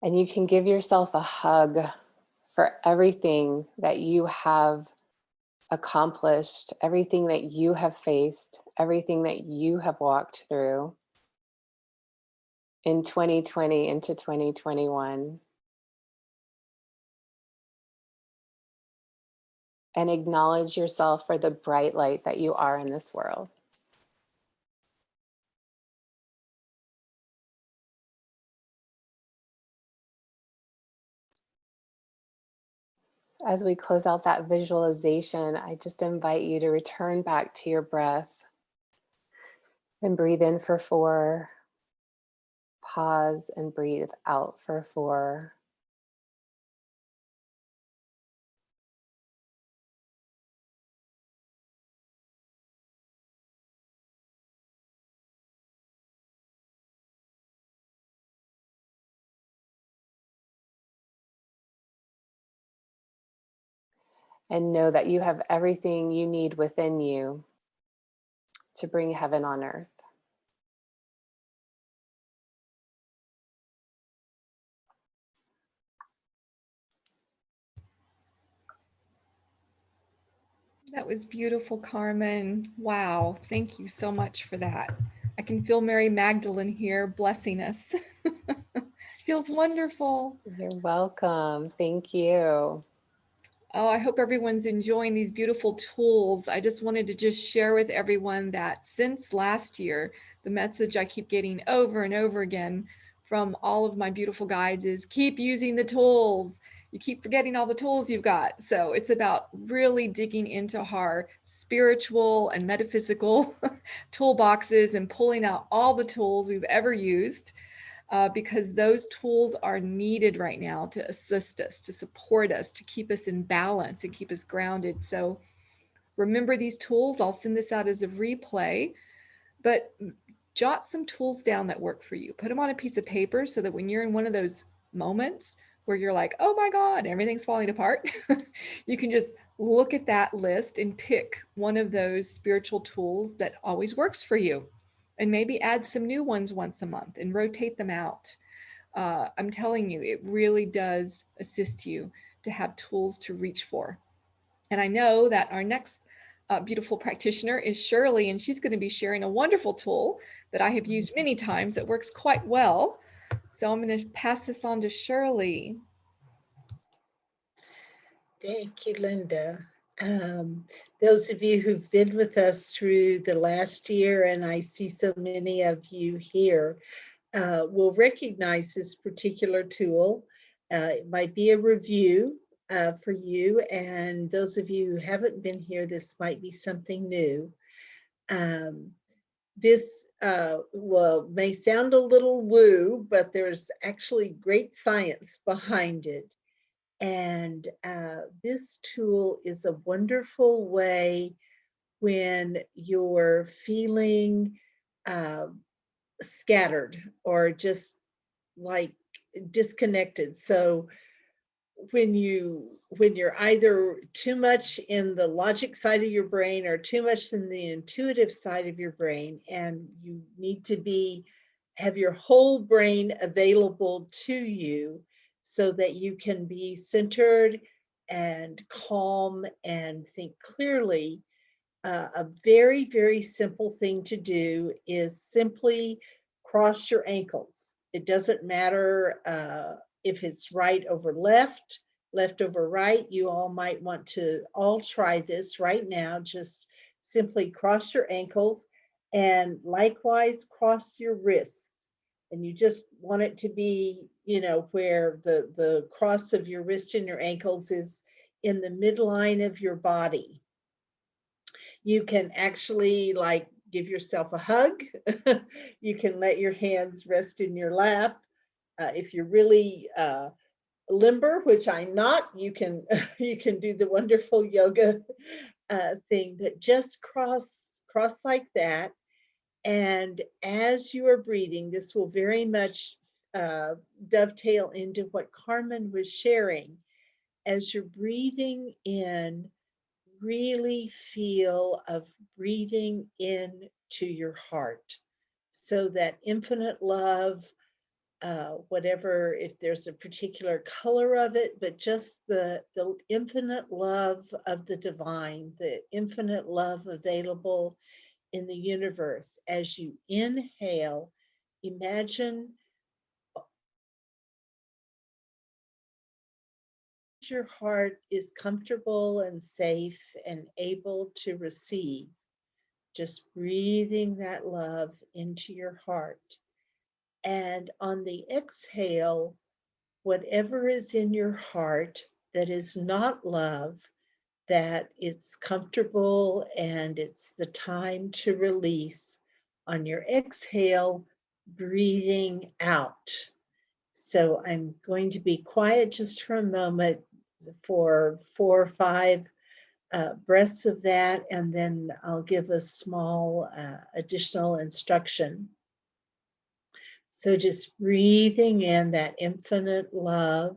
S3: And you can give yourself a hug for everything that you have accomplished, everything that you have faced, everything that you have walked through in 2020 into 2021. And acknowledge yourself for the bright light that you are in this world. As we close out that visualization, I just invite you to return back to your breath and breathe in for 4. Pause and breathe out for 4. And know that you have everything you need within you to bring heaven on earth.
S1: That was beautiful, Carmen. Wow. Thank you so much for that. I can feel Mary Magdalene here blessing us. Feels wonderful.
S3: You're welcome. Thank you.
S1: Oh, I hope everyone's enjoying these beautiful tools. I just wanted to just share with everyone that since last year, the message I keep getting over and over again from all of my beautiful guides is keep using the tools. You keep forgetting all the tools you've got. So it's about really digging into our spiritual and metaphysical toolboxes and pulling out all the tools we've ever used. Because those tools are needed right now to assist us, to support us, to keep us in balance and keep us grounded. So remember these tools. I'll send this out as a replay, but jot some tools down that work for you. Put them on a piece of paper so that when you're in one of those moments where you're like, oh my God, everything's falling apart, you can just look at that list and pick one of those spiritual tools that always works for you. And maybe add some new ones once a month and rotate them out. I'm telling you, it really does assist you to have tools to reach for. And I know that our next beautiful practitioner is Shirley, and she's going to be sharing a wonderful tool that I have used many times that works quite well. So I'm going to pass this on to Shirley.
S4: Thank you, Linda. Those of you who've been with us through the last year, and I see so many of you here, will recognize this particular tool. It might be a review for you, and those of you who haven't been here, this might be something new. This may sound a little woo, but there's actually great science behind it. And this tool is a wonderful way when you're feeling scattered or just like disconnected. So when you're either too much in the logic side of your brain or too much in the intuitive side of your brain, and you need to have your whole brain available to you so that you can be centered and calm and think clearly, a very, very simple thing to do is simply cross your ankles. It doesn't matter if it's right over left, left over right. You all might want to all try this right now. Just simply cross your ankles and likewise cross your wrists. And you just want it to be, you know, where the cross of your wrist and your ankles is in the midline of your body. You can actually like give yourself a hug. You can let your hands rest in your lap. If you're really limber, which I'm not, you can you can do the wonderful yoga thing that just cross like that. And as you are breathing, this will very much dovetail into what Carmen was sharing. As you're breathing in, really feel of breathing in to your heart. So that infinite love, whatever, if there's a particular color of it, but just the infinite love of the divine, the infinite love available in the universe. As you inhale, imagine your heart is comfortable and safe and able to receive. Just breathing that love into your heart. And on the exhale, whatever is in your heart that is not love, that it's comfortable and it's the time to release, on your exhale, breathing out. So I'm going to be quiet just for a moment for 4 or 5 breaths of that, and then I'll give a small additional instruction. So just breathing in that infinite love.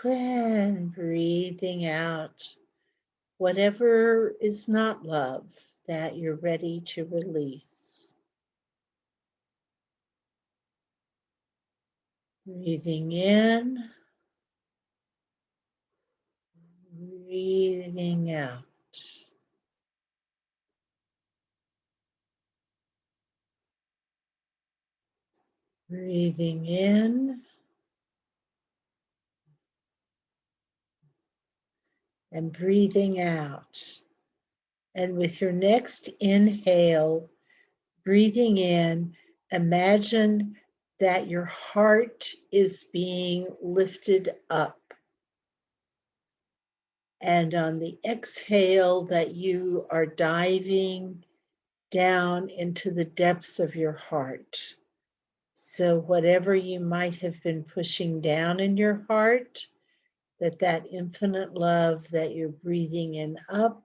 S4: And breathing out whatever is not love that you're ready to release. Breathing in, breathing out. Breathing in and breathing out. And with your next inhale, breathing in, imagine that your heart is being lifted up. And on the exhale, that you are diving down into the depths of your heart. So whatever you might have been pushing down in your heart, that infinite love that you're breathing in up,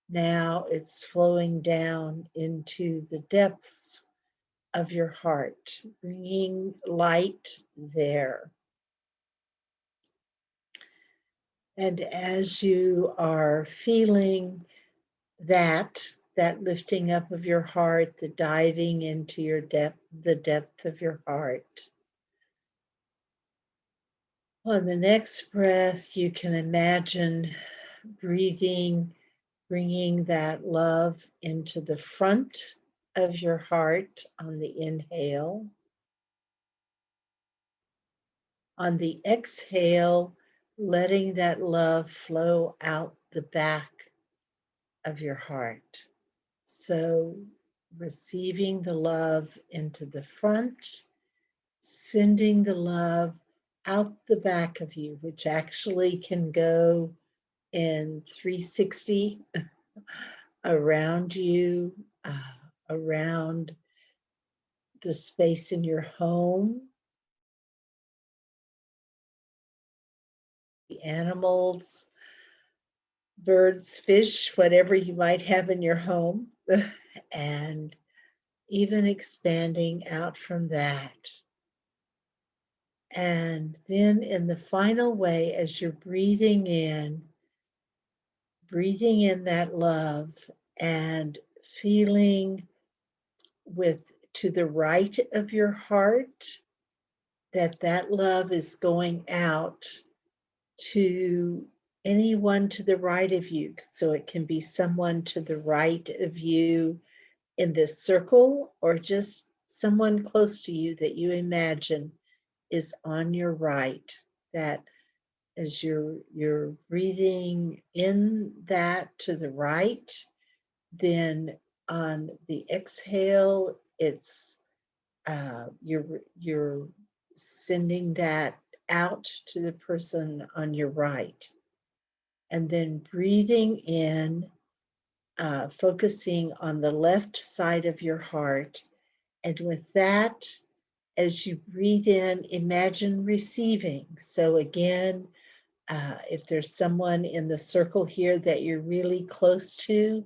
S4: now it's flowing down into the depths of your heart, bringing light there. And as you are feeling that lifting up of your heart, the diving into your depth, the depth of your heart, on the next breath, you can imagine breathing, bringing that love into the front of your heart on the inhale. On the exhale, letting that love flow out the back of your heart. So receiving the love into the front, sending the love out the back of you, which actually can go in 360 around you, around the space in your home, the animals, birds, fish, whatever you might have in your home, and even expanding out from that. And then in the final way, as you're breathing in that love and feeling with to the right of your heart, that love is going out to anyone to the right of you. So it can be someone to the right of you in this circle, or just someone close to you that you imagine is on your right. That as you're breathing in that to the right, then on the exhale, it's you're sending that out to the person on your right, and then breathing in, focusing on the left side of your heart. And with that, as you breathe in, imagine receiving. So again, if there's someone in the circle here that you're really close to,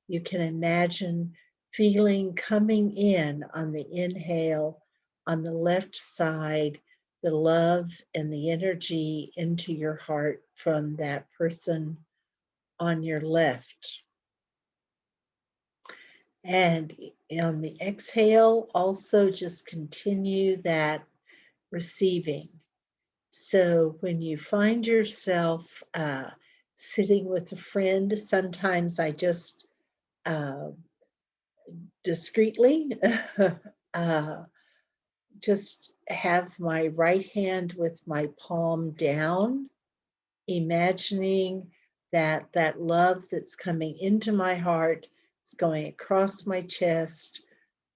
S4: you can imagine feeling coming in on the inhale on the left side, the love and the energy into your heart from that person on your left. And on the exhale, also just continue that receiving. So when you find yourself sitting with a friend, sometimes I just discreetly just have my right hand with my palm down, imagining that that love that's coming into my heart is going across my chest,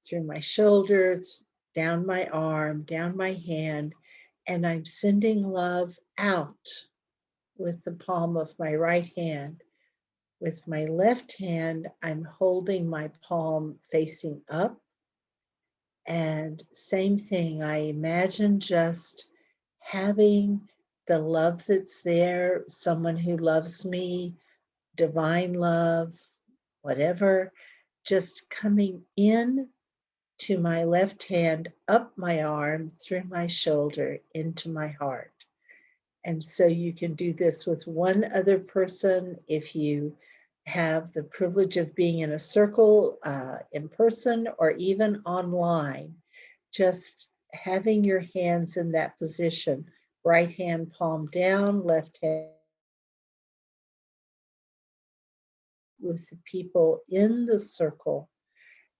S4: through my shoulders, down my arm, down my hand, and I'm sending love out with the palm of my right hand. With my left hand, I'm holding my palm facing up. And same thing, I imagine just having the love that's there, someone who loves me, divine love, whatever, just coming in to my left hand, up my arm, through my shoulder, into my heart. And so you can do this with one other person if you have the privilege of being in a circle in person or even online. Just having your hands in that position, right hand palm down, left hand with the people in the circle,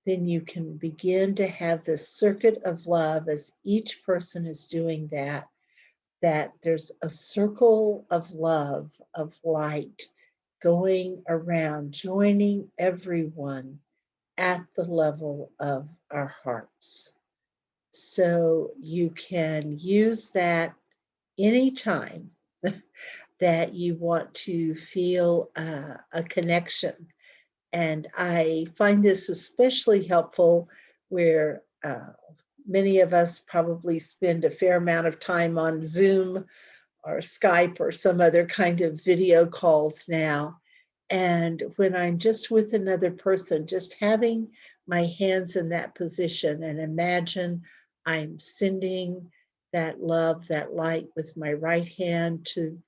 S4: then you can begin to have this circuit of love as each person is doing that, that there's a circle of love, of light going around, joining everyone at the level of our hearts. So you can use that anytime that you want to feel a connection. And I find this especially helpful where many of us probably spend a fair amount of time on Zoom or Skype or some other kind of video calls now. And when I'm just with another person, just having my hands in that position and imagine I'm sending that love, that light with my right hand to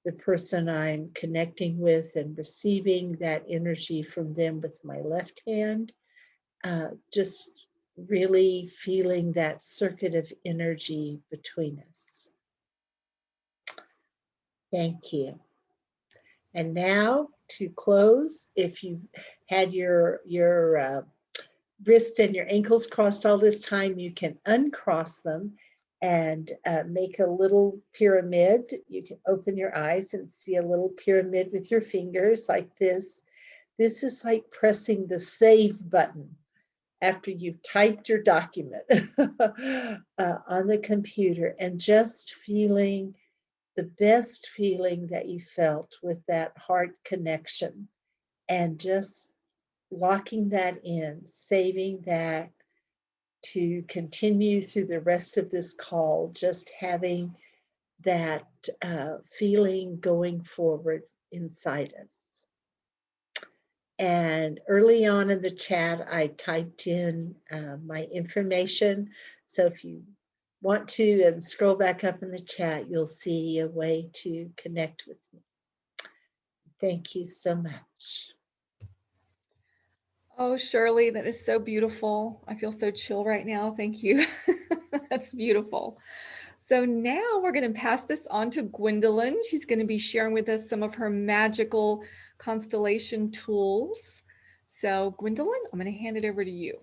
S4: the person I'm connecting with and receiving that energy from them with my left hand, just really feeling that circuit of energy between us. Thank you. And now to close, if you've had your wrists and your ankles crossed all this time, you can uncross them and make a little pyramid. You can open your eyes and see a little pyramid with your fingers like this. This is like pressing the save button after you've typed your document on the computer, and just feeling the best feeling that you felt with that heart connection, and just locking that in, saving that to continue through the rest of this call, just having that feeling going forward inside us. And early on in the chat, I typed in my information. So if you want to and scroll back up in the chat, you'll see a way to connect with me. Thank you so much.
S1: Oh, Shirley, that is so beautiful. I feel so chill right now. Thank you. That's beautiful. So now we're going to pass this on to Gwendolyn. She's going to be sharing with us some of her magical constellation tools. So Gwendolyn, I'm going to hand it over to you.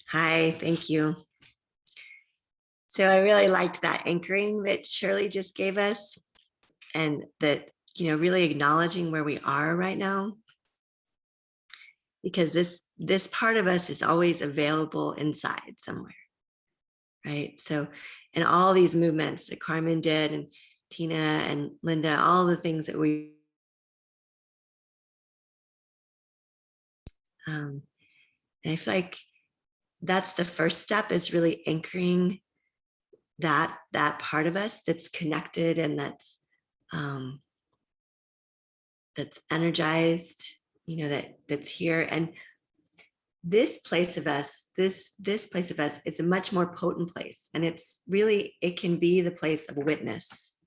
S5: Hi, thank you. So I really liked that anchoring that Shirley just gave us, and that, really acknowledging where we are right now, because this part of us is always available inside somewhere, right? So, and all these movements that Carmen did, and Tina and Linda, all the things that we and I feel like that's the first step, is really anchoring that part of us that's connected and that's energized, that's here. And this place of us, this place of us is a much more potent place, and it can be the place of witness.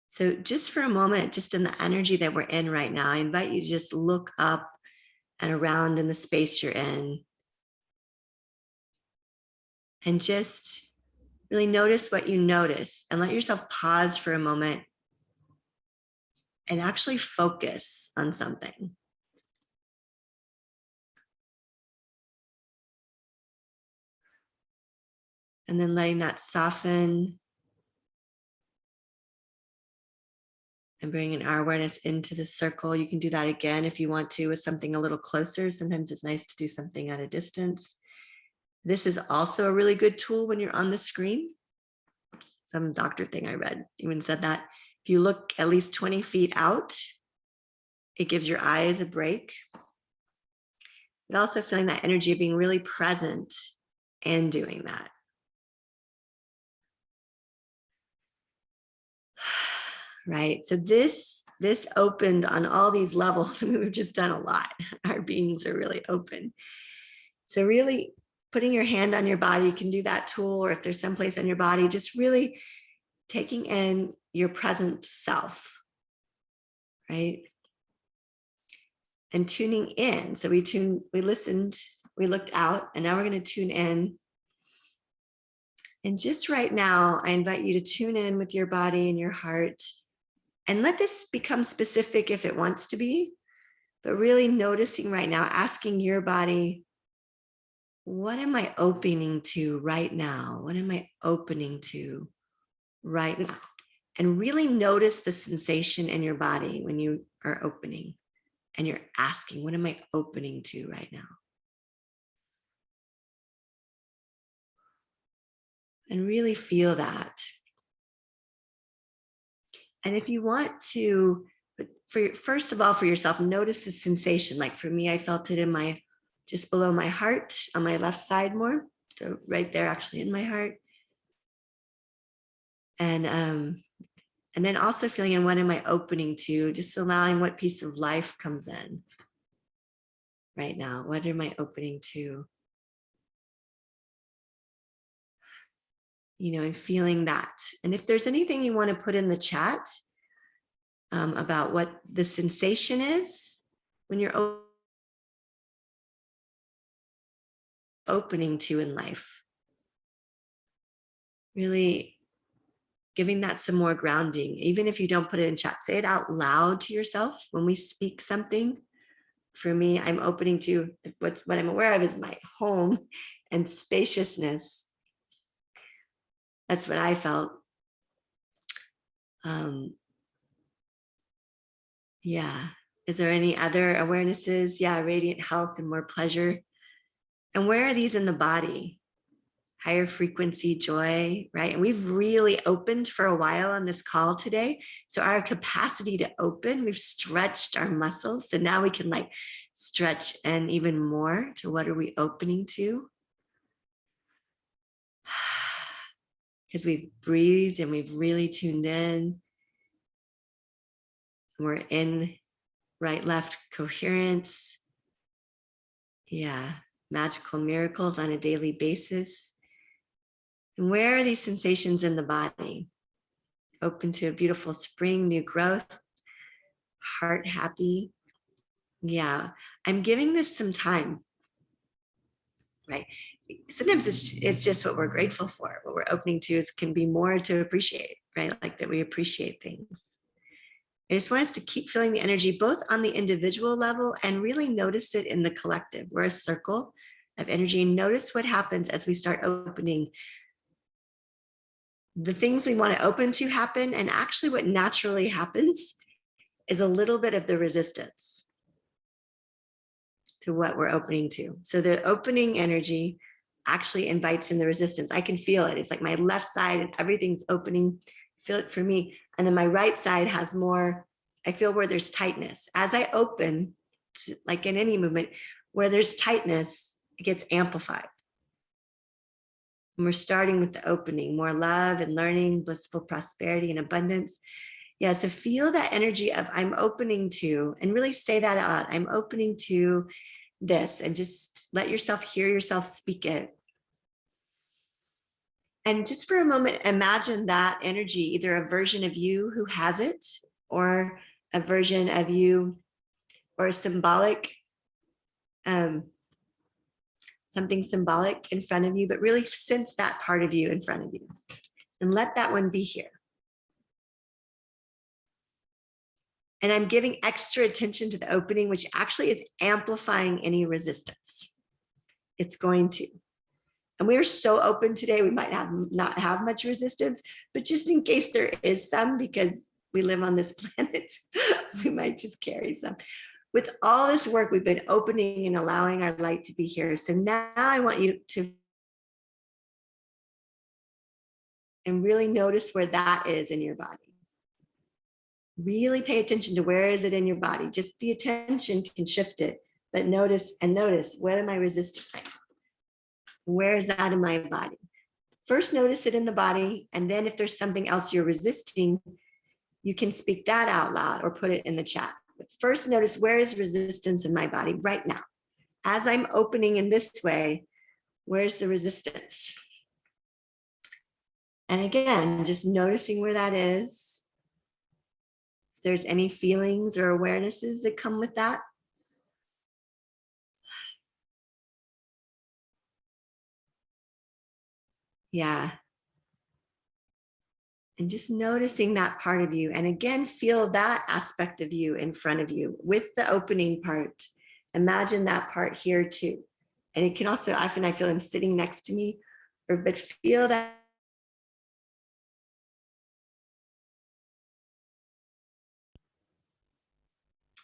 S5: So just for a moment, just in the energy that we're in right now, I invite you to just look up and around in the space you're in, and just really notice what you notice, and let yourself pause for a moment and actually focus on something. And then letting that soften and bringing our awareness into the circle. You can do that again if you want to with something a little closer. Sometimes it's nice to do something at a distance. This is also a really good tool when you're on the screen. Some doctor thing I read even said that if you look at least 20 feet out, it gives your eyes a break. But also feeling that energy of being really present and doing that. Right. So this opened on all these levels. I mean, we've just done a lot. Our beings are really open. So really putting your hand on your body, you can do that tool, or if there's someplace on your body, just really taking in your present self, right? And tuning in. So we listened, we looked out, and now we're going to tune in. And just right now, I invite you to tune in with your body and your heart, and let this become specific if it wants to be, but really noticing right now, asking your body, what am I opening to right now? What am I opening to right now? And really notice the sensation in your body when you are opening and you're asking, what am I opening to right now? And really feel that. And if you want to, first of all, for yourself, notice the sensation. Like for me, I felt it in just below my heart on my left side more. So right there, actually in my heart. And then also feeling in, what am I opening to? Just allowing what piece of life comes in right now. What am I opening to? And feeling that. And if there's anything you want to put in the chat about what the sensation is when you're opening to in life, really giving that some more grounding. Even if you don't put it in chat, say it out loud to yourself when we speak something. For me, I'm opening to what I'm aware of is my home and spaciousness. That's what I felt. Yeah. Is there any other awarenesses? Yeah, radiant health and more pleasure. And where are these in the body? Higher frequency joy, right? And we've really opened for a while on this call today. So our capacity to open, we've stretched our muscles. So now we can stretch and even more to what are we opening to? Because we've breathed and we've really tuned in. We're in right, left coherence. Yeah, magical miracles on a daily basis. And where are these sensations in the body? Open to a beautiful spring, new growth, heart happy. Yeah, I'm giving this some time, right? sometimes it's just what we're grateful for. What we're opening to can be more to appreciate, right? Like that we appreciate things. I just want us to keep feeling the energy both on the individual level and really notice it in the collective. We're a circle of energy. Notice what happens as we start opening. The things we want to open to happen, and actually what naturally happens is a little bit of the resistance to what we're opening to. So the opening energy actually invites in the resistance. I can feel it. It's like my left side and everything's opening. Feel it for me. And then my right side has more, I feel where there's tightness. As I open, like in any movement, where there's tightness, it gets amplified. And we're starting with the opening, more love and learning, blissful prosperity and abundance. Yeah, so feel that energy of I'm opening to, and really say that out. I'm opening to this, and just let yourself hear yourself speak it. And just for a moment, imagine that energy, either a version of you who has it, or a version of you, or a symbolic, something symbolic in front of you, but really sense that part of you in front of you and let that one be here. And I'm giving extra attention to the opening, which actually is amplifying any resistance. It's going to. And we are so open today, we might not have much resistance, but just in case there is some, because we live on this planet, we might just carry some. With all this work, we've been opening and allowing our light to be here. So now I want you to and really notice where that is in your body. Really pay attention to where is it in your body. Just the attention can shift it, but notice, what am I resisting right now? Where is that in my body? First, notice it in the body. And then if there's something else you're resisting, you can speak that out loud or put it in the chat. But first, notice where is resistance in my body right now? As I'm opening in this way, where's the resistance? And again, just noticing where that is. If there's any feelings or awarenesses that come with that. Yeah. And just noticing that part of you. And again, feel that aspect of you in front of you with the opening part. Imagine that part here too. And it can also, often I feel him sitting next to me, but feel that.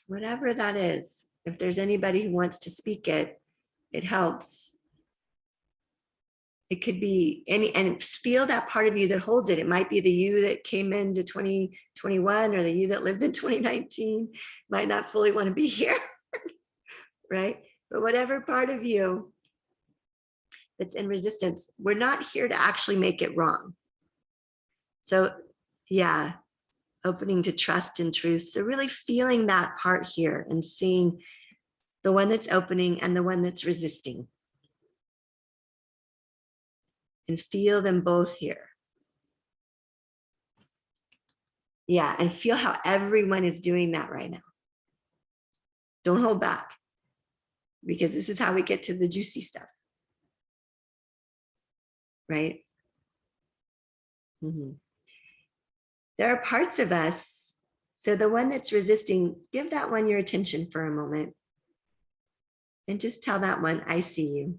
S5: Whatever that is, if there's anybody who wants to speak it, it helps. It could be any, and feel that part of you that holds it. It might be the you that came into 2021 or the you that lived in 2019, might not fully want to be here, right? But whatever part of you that's in resistance, we're not here to actually make it wrong. So yeah, opening to trust and truth. So really feeling that part here and seeing the one that's opening and the one that's resisting. And feel them both here. Yeah, and feel how everyone is doing that right now. Don't hold back, because this is how we get to the juicy stuff, right? Mm-hmm. There are parts of us, so the one that's resisting, give that one your attention for a moment. And just tell that one, I see you.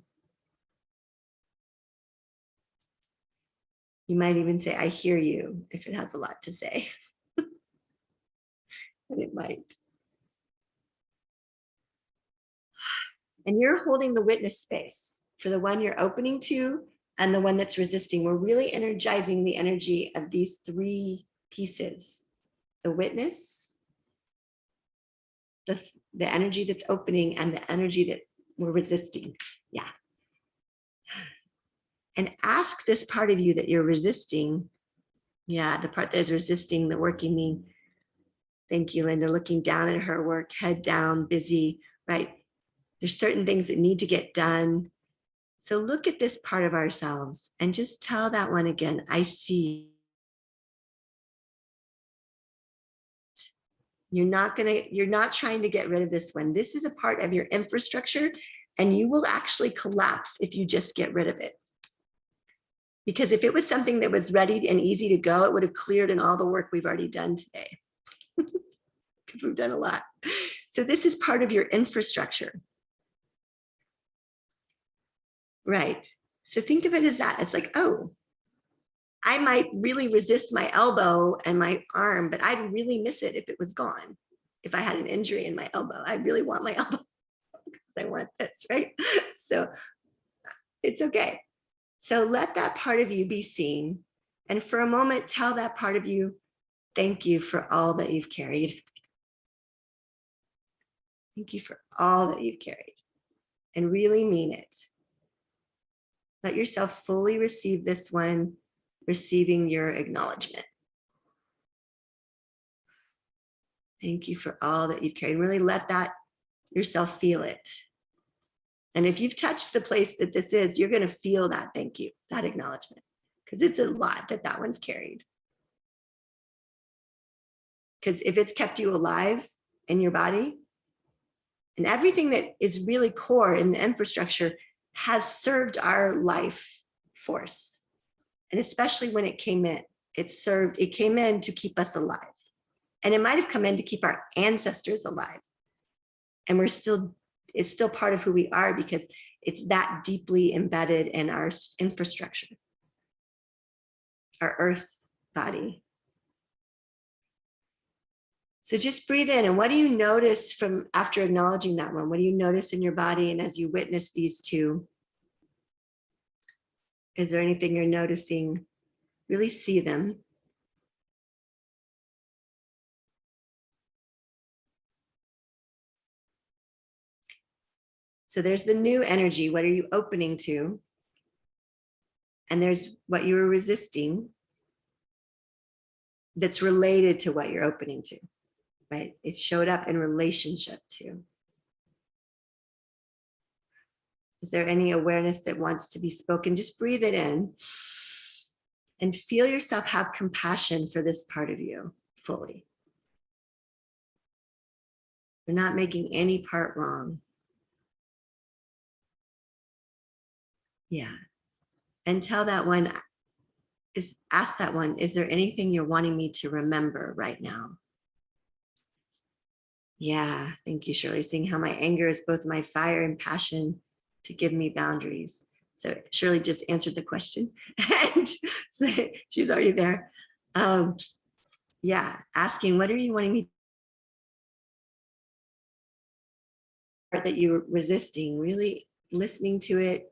S5: You might even say, I hear you, if it has a lot to say. And it might. And you're holding the witness space for the one you're opening to and the one that's resisting. We're really energizing the energy of these three pieces. The witness, the energy that's opening, and the energy that we're resisting. Yeah. And ask this part of you that you're resisting. Yeah, the part that is resisting the working me. Thank you, Linda. Looking down at her work, head down, busy, right? There's certain things that need to get done. So look at this part of ourselves and just tell that one again, I see. You're not trying to get rid of this one. This is a part of your infrastructure, And you will actually collapse if you just get rid of it. Because if it was something that was ready and easy to go, it would have cleared in all the work we've already done today. Because we've done a lot. So this is part of your infrastructure. Right. So think of it as that. It's like, oh, I might really resist my elbow and my arm, but I'd really miss it if it was gone. If I had an injury in my elbow, I really want my elbow because I want this, right? So it's okay. So let that part of you be seen. And for a moment, tell that part of you, thank you for all that you've carried. Thank you for all that you've carried. And really mean it. Let yourself fully receive this one, receiving your acknowledgement. Thank you for all that you've carried. Really let that yourself feel it. And if you've touched the place that this is, you're going to feel that thank you, that acknowledgement, because it's a lot that one's carried. Because if it's kept you alive in your body, and everything that is really core in the infrastructure has served our life force. And especially when it came in, it came in to keep us alive. And it might have come in to keep our ancestors alive. And it's still part of who we are because it's that deeply embedded in our infrastructure, our earth body. So just breathe in. And what do you notice from after acknowledging that one? What do you notice in your body? And as you witness these two, is there anything you're noticing? Really see them. So there's the new energy. What are you opening to? And there's what you were resisting that's related to what you're opening to, right? It showed up in relationship to. Is there any awareness that wants to be spoken? Just breathe it in and feel yourself have compassion for this part of you fully. You're not making any part wrong. Yeah. And tell that one, ask that one, is there anything you're wanting me to remember right now? Yeah, thank you, Shirley. Seeing how my anger is both my fire and passion to give me boundaries. So Shirley just answered the question and so she's already there. Yeah, asking, what are you wanting me that you're resisting? Really listening to it,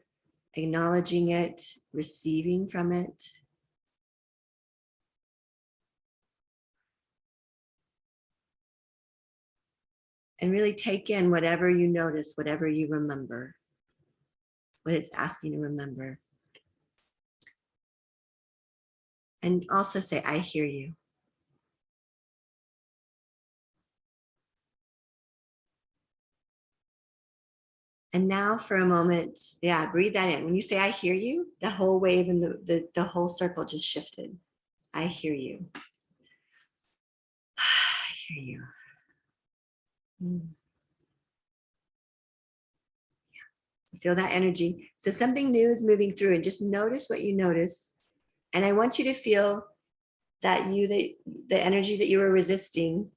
S5: acknowledging it, receiving from it. And really take in whatever you notice, whatever you remember, what it's asking to remember. And also say, I hear you. And now for a moment, yeah, breathe that in. When you say, I hear you, the whole wave and the whole circle just shifted. I hear you. I hear you. Yeah. Feel that energy. So something new is moving through and just notice what you notice. And I want you to feel that the energy that you were resisting,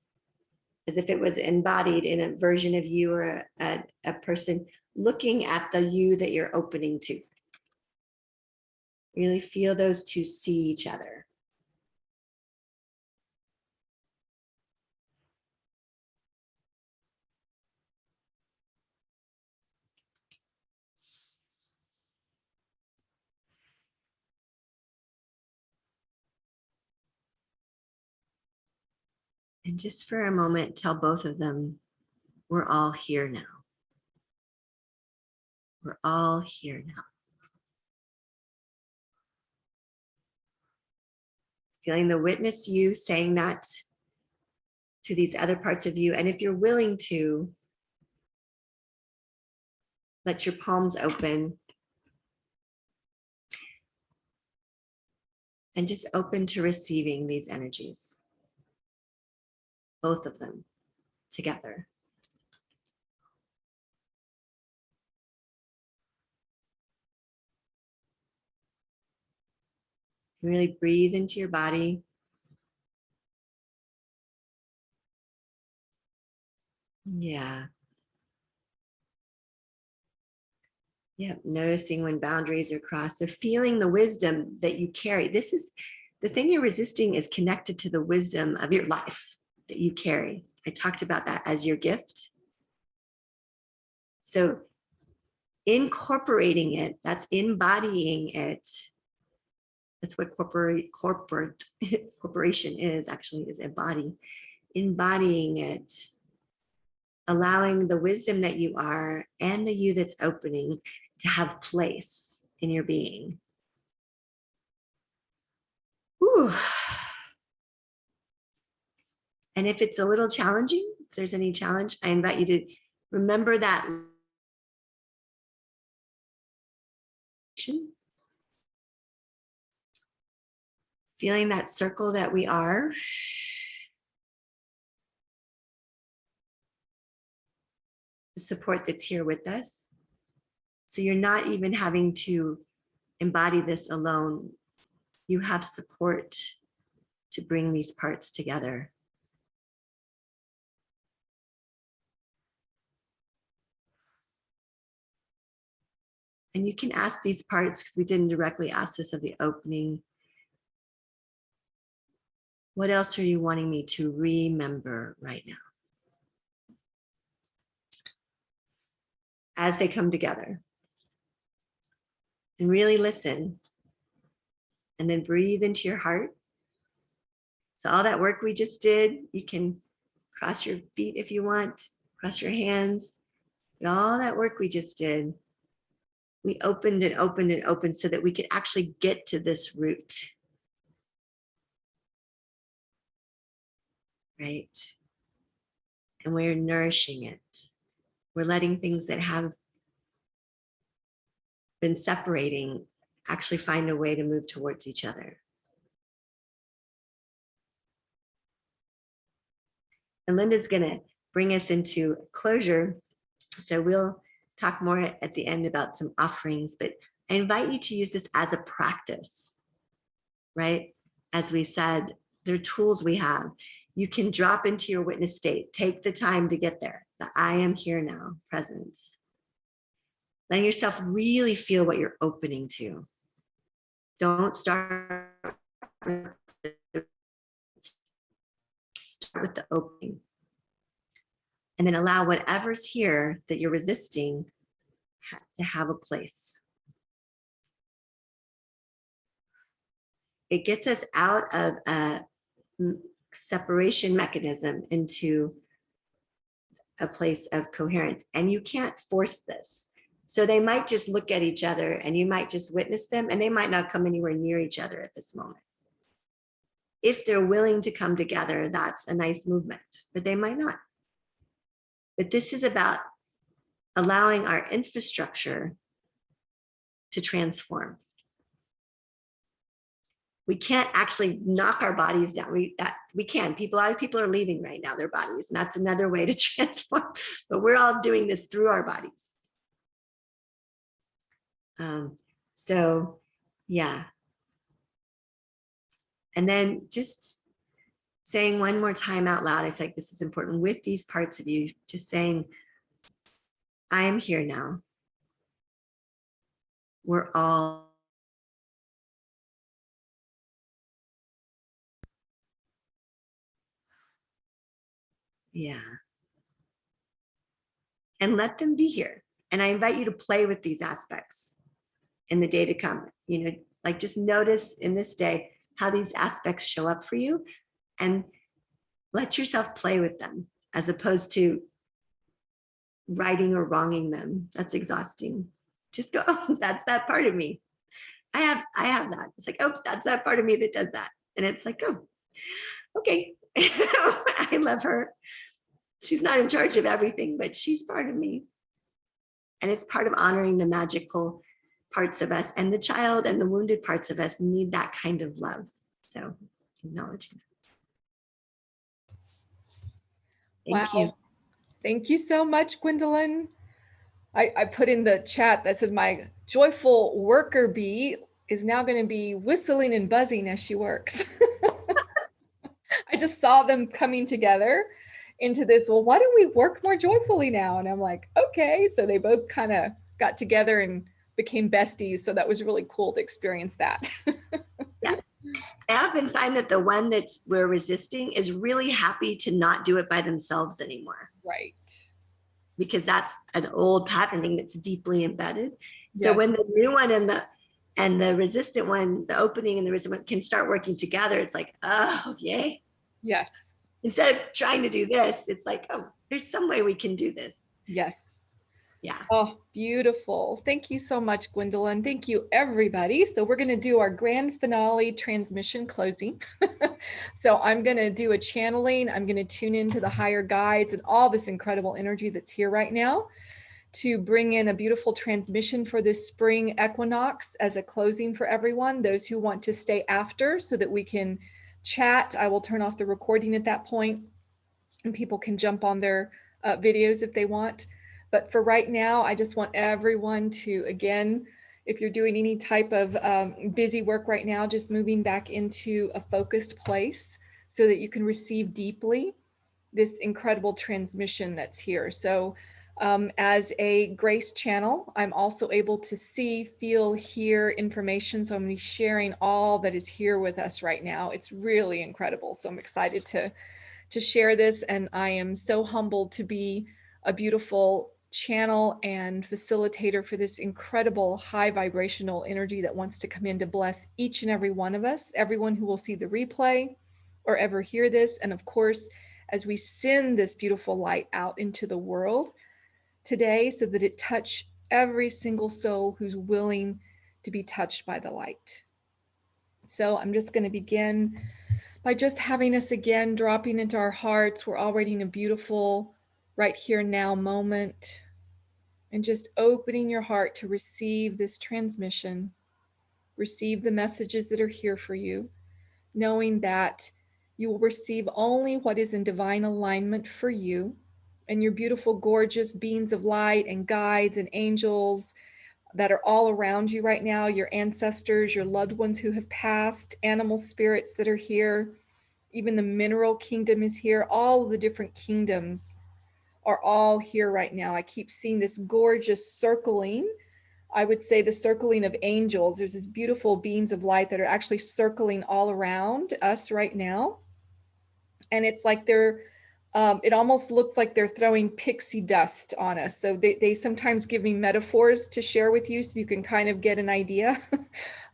S5: as if it was embodied in a version of you or a person looking at the you that you're opening to. Really feel those two see each other. And just for a moment, tell both of them, we're all here now. We're all here now. Feeling the witness you saying that to these other parts of you. And if you're willing to, let your palms open. And just open to receiving these energies. Both of them together. Really breathe into your body. Yeah. Yep, noticing when boundaries are crossed. So feeling the wisdom that you carry. This is the thing you're resisting is connected to the wisdom of your life that you carry. I talked about that as your gift. So incorporating it, that's embodying it. That's what corporation is actually, is embody. Embodying it, allowing the wisdom that you are and the you that's opening to have place in your being. Ooh. And if it's a little challenging, if there's any challenge, I invite you to remember that. Feeling that circle that we are. The support that's here with us. So you're not even having to embody this alone. You have support to bring these parts together. And you can ask these parts, because we didn't directly ask this of the opening. What else are you wanting me to remember right now? As they come together. And really listen. And then breathe into your heart. So all that work we just did, you can cross your feet if you want, cross your hands. But all that work we just did, we opened and opened and opened so that we could actually get to this root. Right? And we're nourishing it. We're letting things that have been separating actually find a way to move towards each other. And Linda's going to bring us into closure. So we'll talk more at the end about some offerings, but I invite you to use this as a practice, right? As we said, they're tools we have. You can drop into your witness state. Take the time to get there. The I am here now presence. Letting yourself really feel what you're opening to. Don't start with the opening. And then allow whatever's here that you're resisting to have a place. It gets us out of a separation mechanism into a place of coherence. And you can't force this. So they might just look at each other and you might just witness them, and they might not come anywhere near each other at this moment. If they're willing to come together, that's a nice movement, but they might not. But this is about allowing our infrastructure to transform. We can't actually knock our bodies down. We can. A lot of people are leaving right now their bodies, and that's another way to transform. But we're all doing this through our bodies. So, yeah. And then just saying one more time out loud, I feel like this is important with these parts of you, just saying, I am here now. We're all and let them be here. And I invite you to play with these aspects in the day to come. You know, like just notice in this day how these aspects show up for you and let yourself play with them as opposed to righting or wronging them. That's exhausting. Just go, oh, that's that part of me. I have that. It's like, oh, that's that part of me that does that. And it's like, oh, okay. I love her. She's not in charge of everything, but she's part of me. And it's part of honoring the magical parts of us, and the child and the wounded parts of us need that kind of love. So acknowledging that. Thank you.
S1: Thank you so much, Gwendolyn. I put in the chat that says my joyful worker bee is now going to be whistling and buzzing as she works. I just saw them coming together into this, well, why don't we work more joyfully now? And I'm like, okay. So they both kind of got together and became besties. So that was really cool to experience that.
S5: Yeah. I often find that the one that's we're resisting is really happy to not do it by themselves anymore.
S1: Right.
S5: Because that's an old patterning that's deeply embedded. So
S1: Yes.
S5: when the new one and the resistant one, the opening and the resistant one can start working together, it's like, oh, yay.
S1: Yes.
S5: Instead of trying to do this, it's like, oh, there's some way we can do this.
S1: Yes.
S5: Yeah.
S1: Oh, beautiful. Thank you so much, Gwendolyn. Thank you, everybody. So we're going to do our grand finale transmission closing. So I'm going to do a channeling. I'm going to tune into the higher guides and all this incredible energy that's here right now to bring in a beautiful transmission for this spring equinox as a closing for everyone. Those who want to stay after so that we can chat, I will turn off the recording at that point and people can jump on their videos if they want. But for right now, I just want everyone to, again, if you're doing any type of busy work right now, just moving back into a focused place so that you can receive deeply this incredible transmission that's here. So as a grace channel, I'm also able to see, feel, hear information. So I'm going to be sharing all that is here with us right now. It's really incredible. So I'm excited to share this. And I am so humbled to be a beautiful channel and facilitator for this incredible high vibrational energy that wants to come in to bless each and every one of us, everyone who will see the replay or ever hear this. And of course, as we send this beautiful light out into the world today so that it touch every single soul who's willing to be touched by the light. So I'm just going to begin by just having us again dropping into our hearts. We're already in a beautiful right here now moment, and just opening your heart to receive this transmission, receive the messages that are here for you, knowing that you will receive only what is in divine alignment for you and your beautiful, gorgeous beings of light and guides and angels that are all around you right now, your ancestors, your loved ones who have passed, animal spirits that are here, even the mineral kingdom is here. All of the different kingdoms are all here right now. I keep seeing this gorgeous circling. I would say the circling of angels. There's these beautiful beings of light that are actually circling all around us right now. And it's like it almost looks like they're throwing pixie dust on us. So they sometimes give me metaphors to share with you so you can kind of get an idea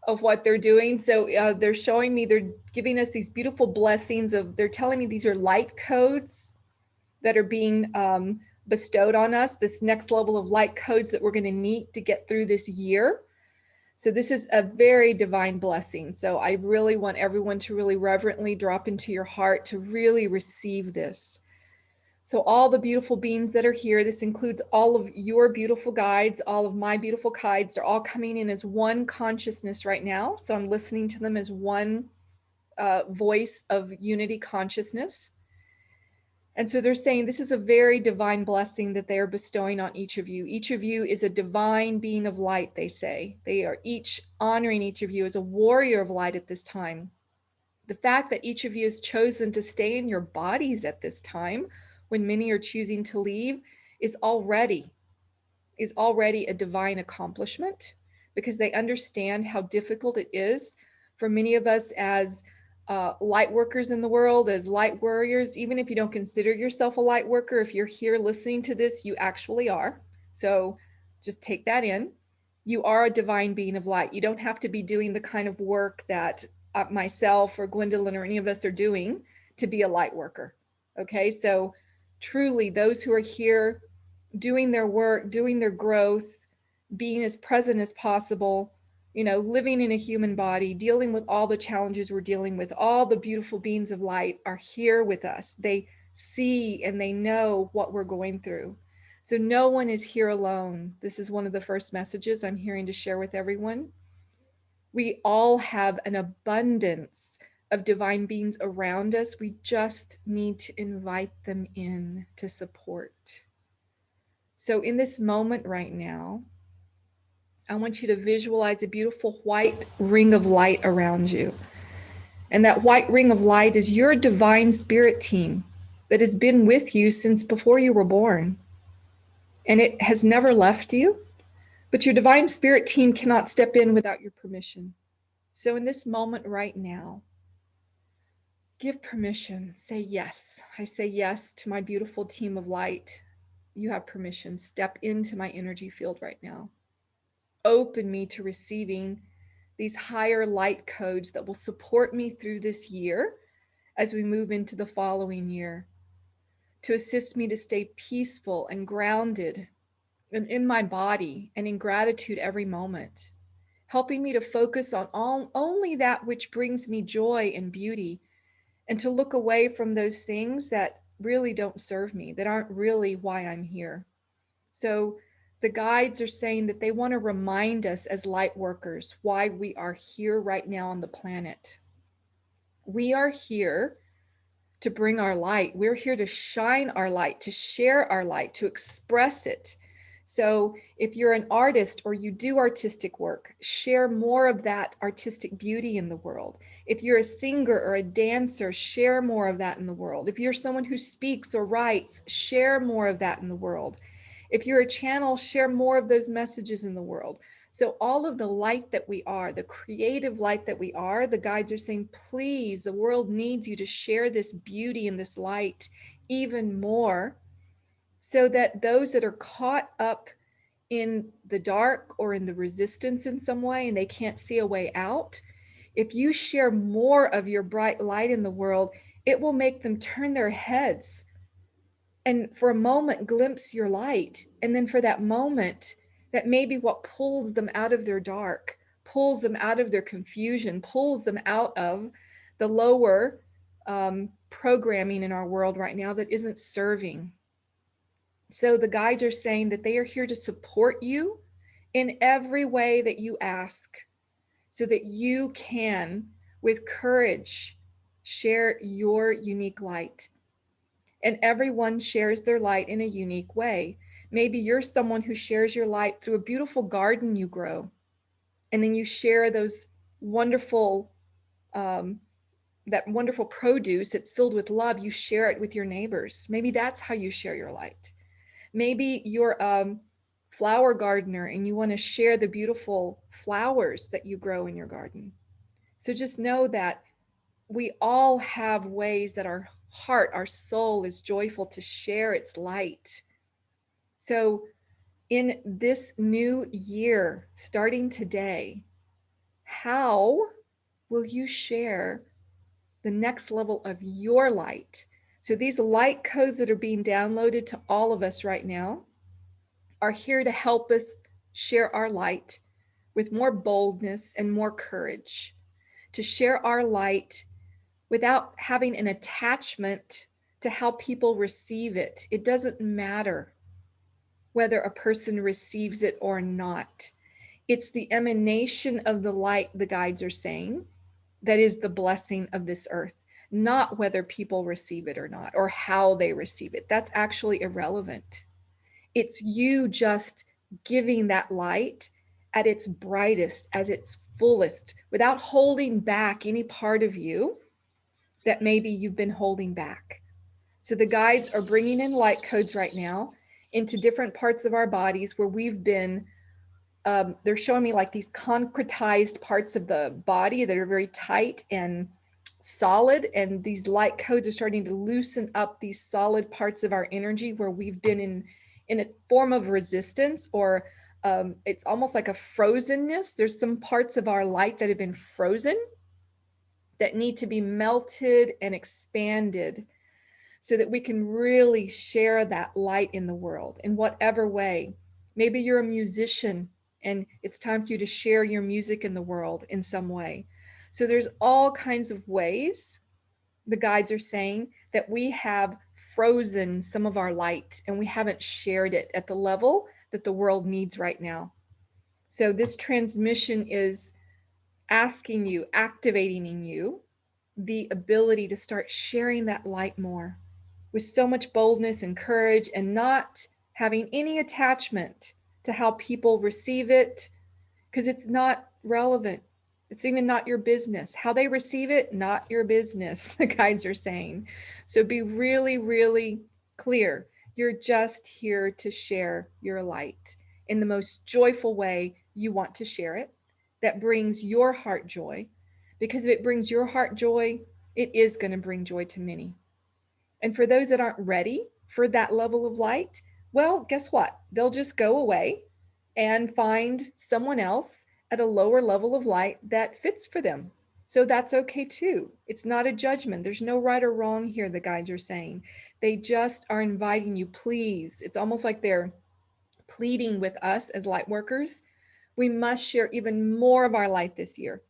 S1: of what they're doing. So they're showing me, they're giving us these beautiful blessings they're telling me these are light codes that are being bestowed on us, this next level of light codes that we're going to need to get through this year. So this is a very divine blessing. So I really want everyone to really reverently drop into your heart to really receive this. So all the beautiful beings that are here, this includes all of your beautiful guides, all of my beautiful guides, they're all coming in as one consciousness right now. So I'm listening to them as one voice of unity consciousness. And so they're saying this is a very divine blessing that they are bestowing on each of you. Each of you is a divine being of light, they say. They are each honoring each of you as a warrior of light at this time. The fact that each of you has chosen to stay in your bodies at this time, when many are choosing to leave, is already a divine accomplishment, because they understand how difficult it is for many of us as light workers in the world, as light warriors. Even if you don't consider yourself a light worker, if you're here listening to this, you actually are. So just take that in. You are a divine being of light. You don't have to be doing the kind of work that myself or Gwendolyn or any of us are doing to be a light worker. Okay, so truly those who are here doing their work, doing their growth, being as present as possible, living in a human body, dealing with all the challenges we're dealing with, all the beautiful beings of light are here with us. They see and they know what we're going through. So no one is here alone. This is one of the first messages I'm hearing to share with everyone. We all have an abundance of divine beings around us. We just need to invite them in to support. So in this moment right now, I want you to visualize a beautiful white ring of light around you. And that white ring of light is your divine spirit team that has been with you since before you were born. And it has never left you, but your divine spirit team cannot step in without your permission. So in this moment right now, give permission. Say yes. I say yes to my beautiful team of light. You have permission. Step into my energy field right now. Open me to receiving these higher light codes that will support me through this year as we move into the following year, to assist me to stay peaceful and grounded and in my body and in gratitude every moment, helping me to focus on only that which brings me joy and beauty, and to look away from those things that really don't serve me, that aren't really why I'm here. So the guides are saying that they want to remind us as light workers why we are here right now on the planet. We are here to bring our light. We're here to shine our light, to share our light, to express it. So if you're an artist or you do artistic work, share more of that artistic beauty in the world. If you're a singer or a dancer, share more of that in the world. If you're someone who speaks or writes, share more of that in the world. If you're a channel, share more of those messages in the world. So all of the light that we are, the creative light that we are, the guides are saying, please, the world needs you to share this beauty and this light even more, so that those that are caught up in the dark or in the resistance in some way and they can't see a way out, if you share more of your bright light in the world, it will make them turn their heads and for a moment glimpse your light. And then for that moment, that may be what pulls them out of their dark, pulls them out of their confusion, pulls them out of the lower programming in our world right now that isn't serving. So the guides are saying that they are here to support you in every way that you ask, so that you can, with courage, share your unique light. And everyone shares their light in a unique way. Maybe you're someone who shares your light through a beautiful garden you grow, and then you share those wonderful, that wonderful produce that's filled with love. You share it with your neighbors. Maybe that's how you share your light. Maybe you're a flower gardener and you want to share the beautiful flowers that you grow in your garden. So just know that we all have ways that our heart, our soul is joyful to share its light. So in this new year, starting today, how will you share the next level of your light? So these light codes that are being downloaded to all of us right now are here to help us share our light with more boldness and more courage, to share our light without having an attachment to how people receive it. It doesn't matter whether a person receives it or not. It's the emanation of the light, the guides are saying, that is the blessing of this earth, not whether people receive it or not, or how they receive it. That's actually irrelevant. It's you just giving that light at its brightest, as its fullest, without holding back any part of you that maybe you've been holding back. So the guides are bringing in light codes right now into different parts of our bodies where we've been, they're showing me like these concretized parts of the body that are very tight and solid. And these light codes are starting to loosen up these solid parts of our energy where we've been in a form of resistance, or it's almost like a frozenness. There's some parts of our light that have been frozen that need to be melted and expanded so that we can really share that light in the world in whatever way. Maybe you're a musician and it's time for you to share your music in the world in some way. So there's all kinds of ways, the guides are saying, that we have frozen some of our light and we haven't shared it at the level that the world needs right now. So this transmission is asking you, activating in you the ability to start sharing that light more with so much boldness and courage, and not having any attachment to how people receive it, because it's not relevant. It's even not your business. How they receive it, not your business, the guides are saying. So be really, really clear. You're just here to share your light in the most joyful way you want to share it, that brings your heart joy. Because if it brings your heart joy, it is going to bring joy to many. And for those that aren't ready for that level of light, well, guess what? They'll just go away and find someone else at a lower level of light that fits for them. So that's okay too. It's not a judgment. There's no right or wrong here, the guides are saying. They just are inviting you, please. It's almost like they're pleading with us as light workers. We must share even more of our light this year.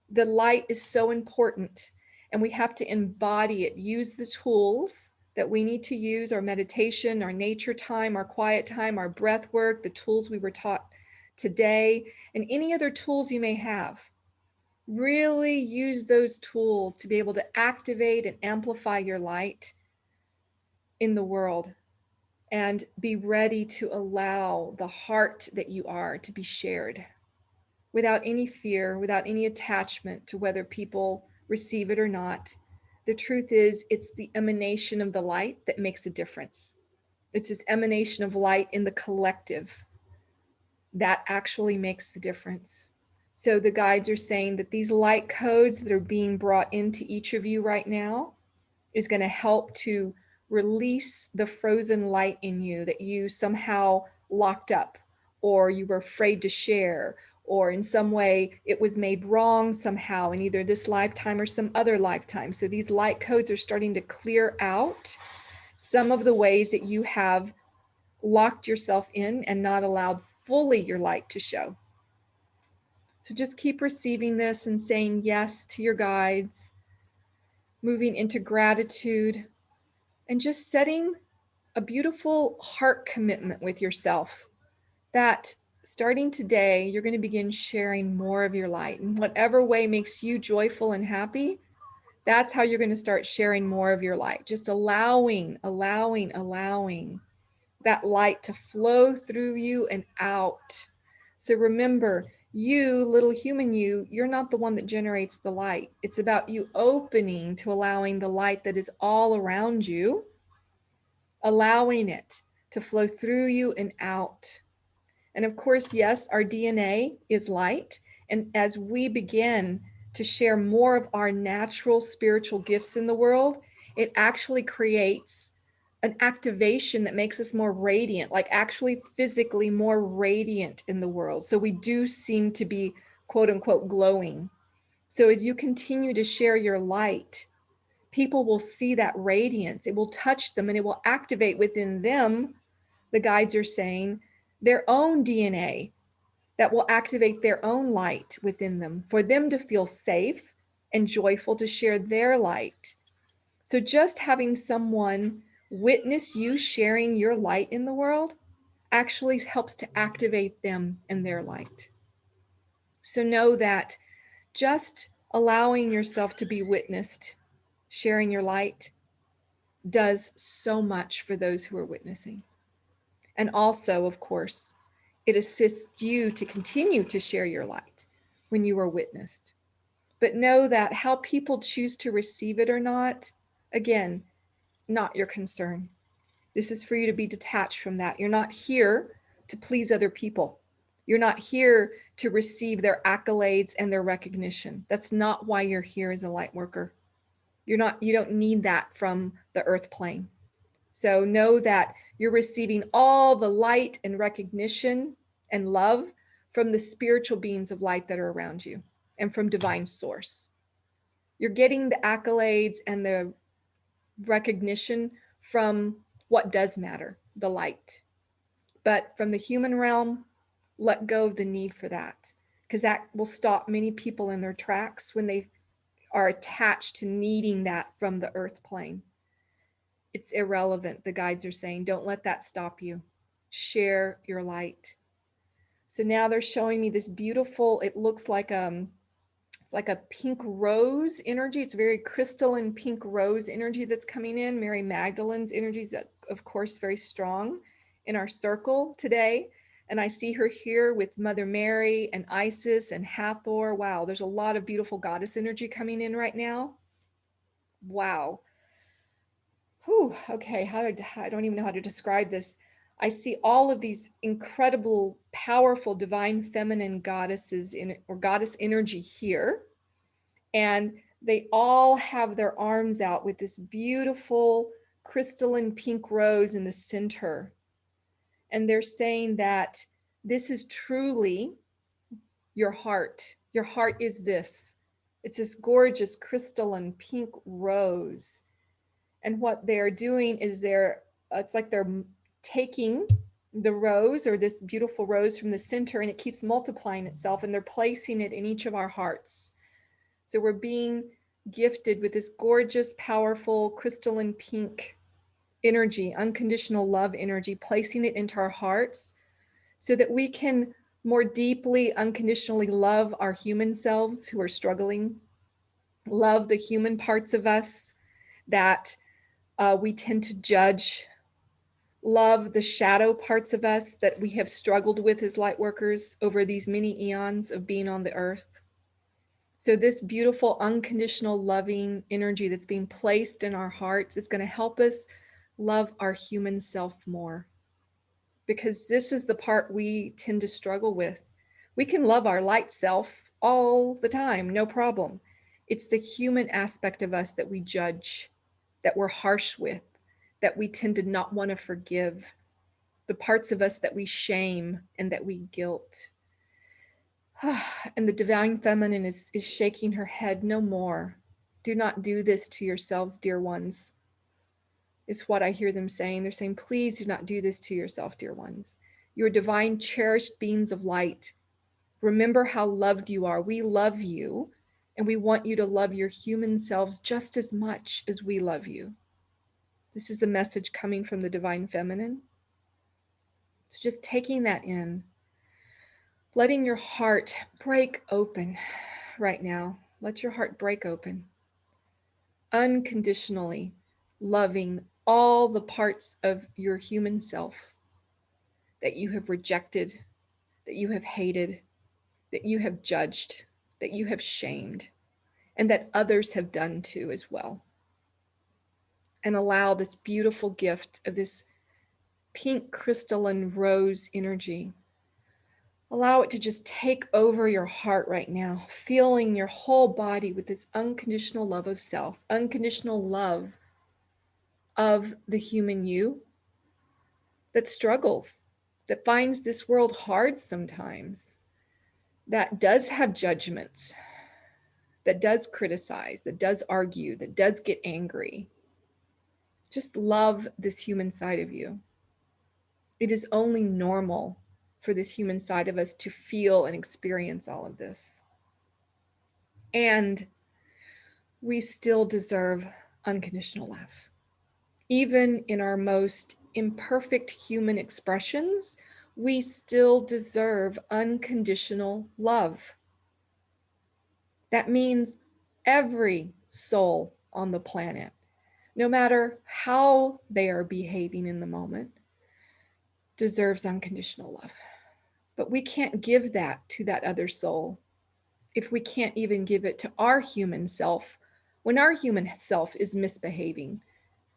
S1: The light is so important, and we have to embody it, use the tools that we need to use, our meditation, our nature time, our quiet time, our breath work, the tools we were taught today, and any other tools you may have. Really use those tools to be able to activate and amplify your light in the world, and be ready to allow the heart that you are to be shared without any fear, without any attachment to whether people receive it or not. The truth is, it's the emanation of the light that makes a difference. It's this emanation of light in the collective that actually makes the difference. So the guides are saying that these light codes that are being brought into each of you right now is going to help to release the frozen light in you that you somehow locked up, or you were afraid to share, or in some way it was made wrong somehow in either this lifetime or some other lifetime. So these light codes are starting to clear out some of the ways that you have locked yourself in and not allowed fully your light to show. So just keep receiving this and saying yes to your guides, moving into gratitude, and just setting a beautiful heart commitment with yourself that starting today, you're going to begin sharing more of your light in whatever way makes you joyful and happy. That's how you're going to start sharing more of your light, just allowing that light to flow through you and out. So remember, you, little human you're not the one that generates the light. It's about you opening to allowing the light that is all around you, allowing it to flow through you and out. And of course, yes, our DNA is light. And as we begin to share more of our natural spiritual gifts in the world, it actually creates an activation that makes us more radiant, like actually physically more radiant in the world. So we do seem to be, quote unquote, glowing. So as you continue to share your light, people will see that radiance. It will touch them and it will activate within them, the guides are saying, their own DNA that will activate their own light within them for them to feel safe and joyful to share their light. So just having someone witness you sharing your light in the world actually helps to activate them and their light. So know that just allowing yourself to be witnessed, sharing your light, does so much for those who are witnessing. And also, of course, it assists you to continue to share your light when you are witnessed. But know that how people choose to receive it or not, again, not your concern. This is for you to be detached from that. You're not here to please other people. You're not here to receive their accolades and their recognition. That's not why you're here as a light worker. You don't need that from the earth plane. So know that you're receiving all the light and recognition and love from the spiritual beings of light that are around you and from divine source. You're getting the accolades and the recognition from what does matter, the light. But from the human realm, let go of the need for that, because that will stop many people in their tracks when they are attached to needing that from the earth plane. It's irrelevant. The guides are saying, don't let that stop you. Share your light. So now they're showing me this beautiful, it looks like it's like a pink rose energy. It's very crystalline pink rose energy that's coming in. Mary Magdalene's energy is, of course, very strong in our circle today. And I see her here with Mother Mary and Isis and Hathor. Wow, there's a lot of beautiful goddess energy coming in right now. Wow. Whew, okay, I don't even know how to describe this. I see all of these incredible, powerful, divine feminine goddesses or goddess energy here. And they all have their arms out with this beautiful crystalline pink rose in the center. And they're saying that this is truly your heart. Your heart is this. It's this gorgeous crystalline pink rose. And what they're doing is it's like they're taking the rose, or this beautiful rose from the center, and it keeps multiplying itself, and they're placing it in each of our hearts. So we're being gifted with this gorgeous, powerful, crystalline pink energy, unconditional love energy, placing it into our hearts so that we can more deeply, unconditionally love our human selves who are struggling, love the human parts of us that we tend to judge, love the shadow parts of us that we have struggled with as light workers over these many eons of being on the earth. So this beautiful, unconditional, loving energy that's being placed in our hearts is going to help us love our human self more, because this is the part we tend to struggle with. We can love our light self all the time, no problem. It's the human aspect of us that we judge, that we're harsh with, that we tend to not want to forgive, the parts of us that we shame and that we guilt. And the divine feminine is shaking her head. No more. Do not do this to yourselves, dear ones, is what I hear them saying. They're saying, please do not do this to yourself, dear ones. You are divine, cherished beings of light. Remember how loved you are. We love you, and we want you to love your human selves just as much as we love you. This is the message coming from the divine feminine. So just taking that in, letting your heart break open right now. Let your heart break open. Unconditionally loving all the parts of your human self that you have rejected, that you have hated, that you have judged, that you have shamed, and that others have done too as well. And allow this beautiful gift of this pink crystalline rose energy. Allow it to just take over your heart right now, feeling your whole body with this unconditional love of self, unconditional love of the human you that struggles, that finds this world hard sometimes, that does have judgments, that does criticize, that does argue, that does get angry. Just love this human side of you. It is only normal for this human side of us to feel and experience all of this. And we still deserve unconditional love. Even in our most imperfect human expressions, we still deserve unconditional love. That means every soul on the planet, no matter how they are behaving in the moment, deserves unconditional love. But we can't give that to that other soul if we can't even give it to our human self when our human self is misbehaving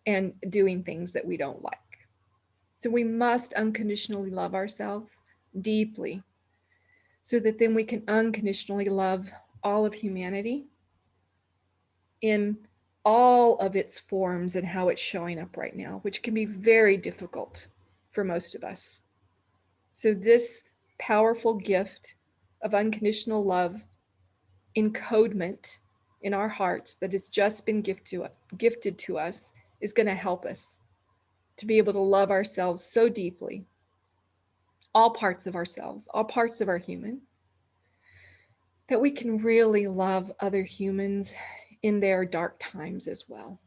S1: and doing things that we don't like. So we must unconditionally love ourselves deeply so that then we can unconditionally love all of humanity in all of its forms and how it's showing up right now, which can be very difficult for most of us. So this powerful gift of unconditional love, encodement in our hearts that has just been gifted to us is going to help us to be able to love ourselves so deeply, all parts of ourselves, all parts of our human, that we can really love other humans in their dark times as well.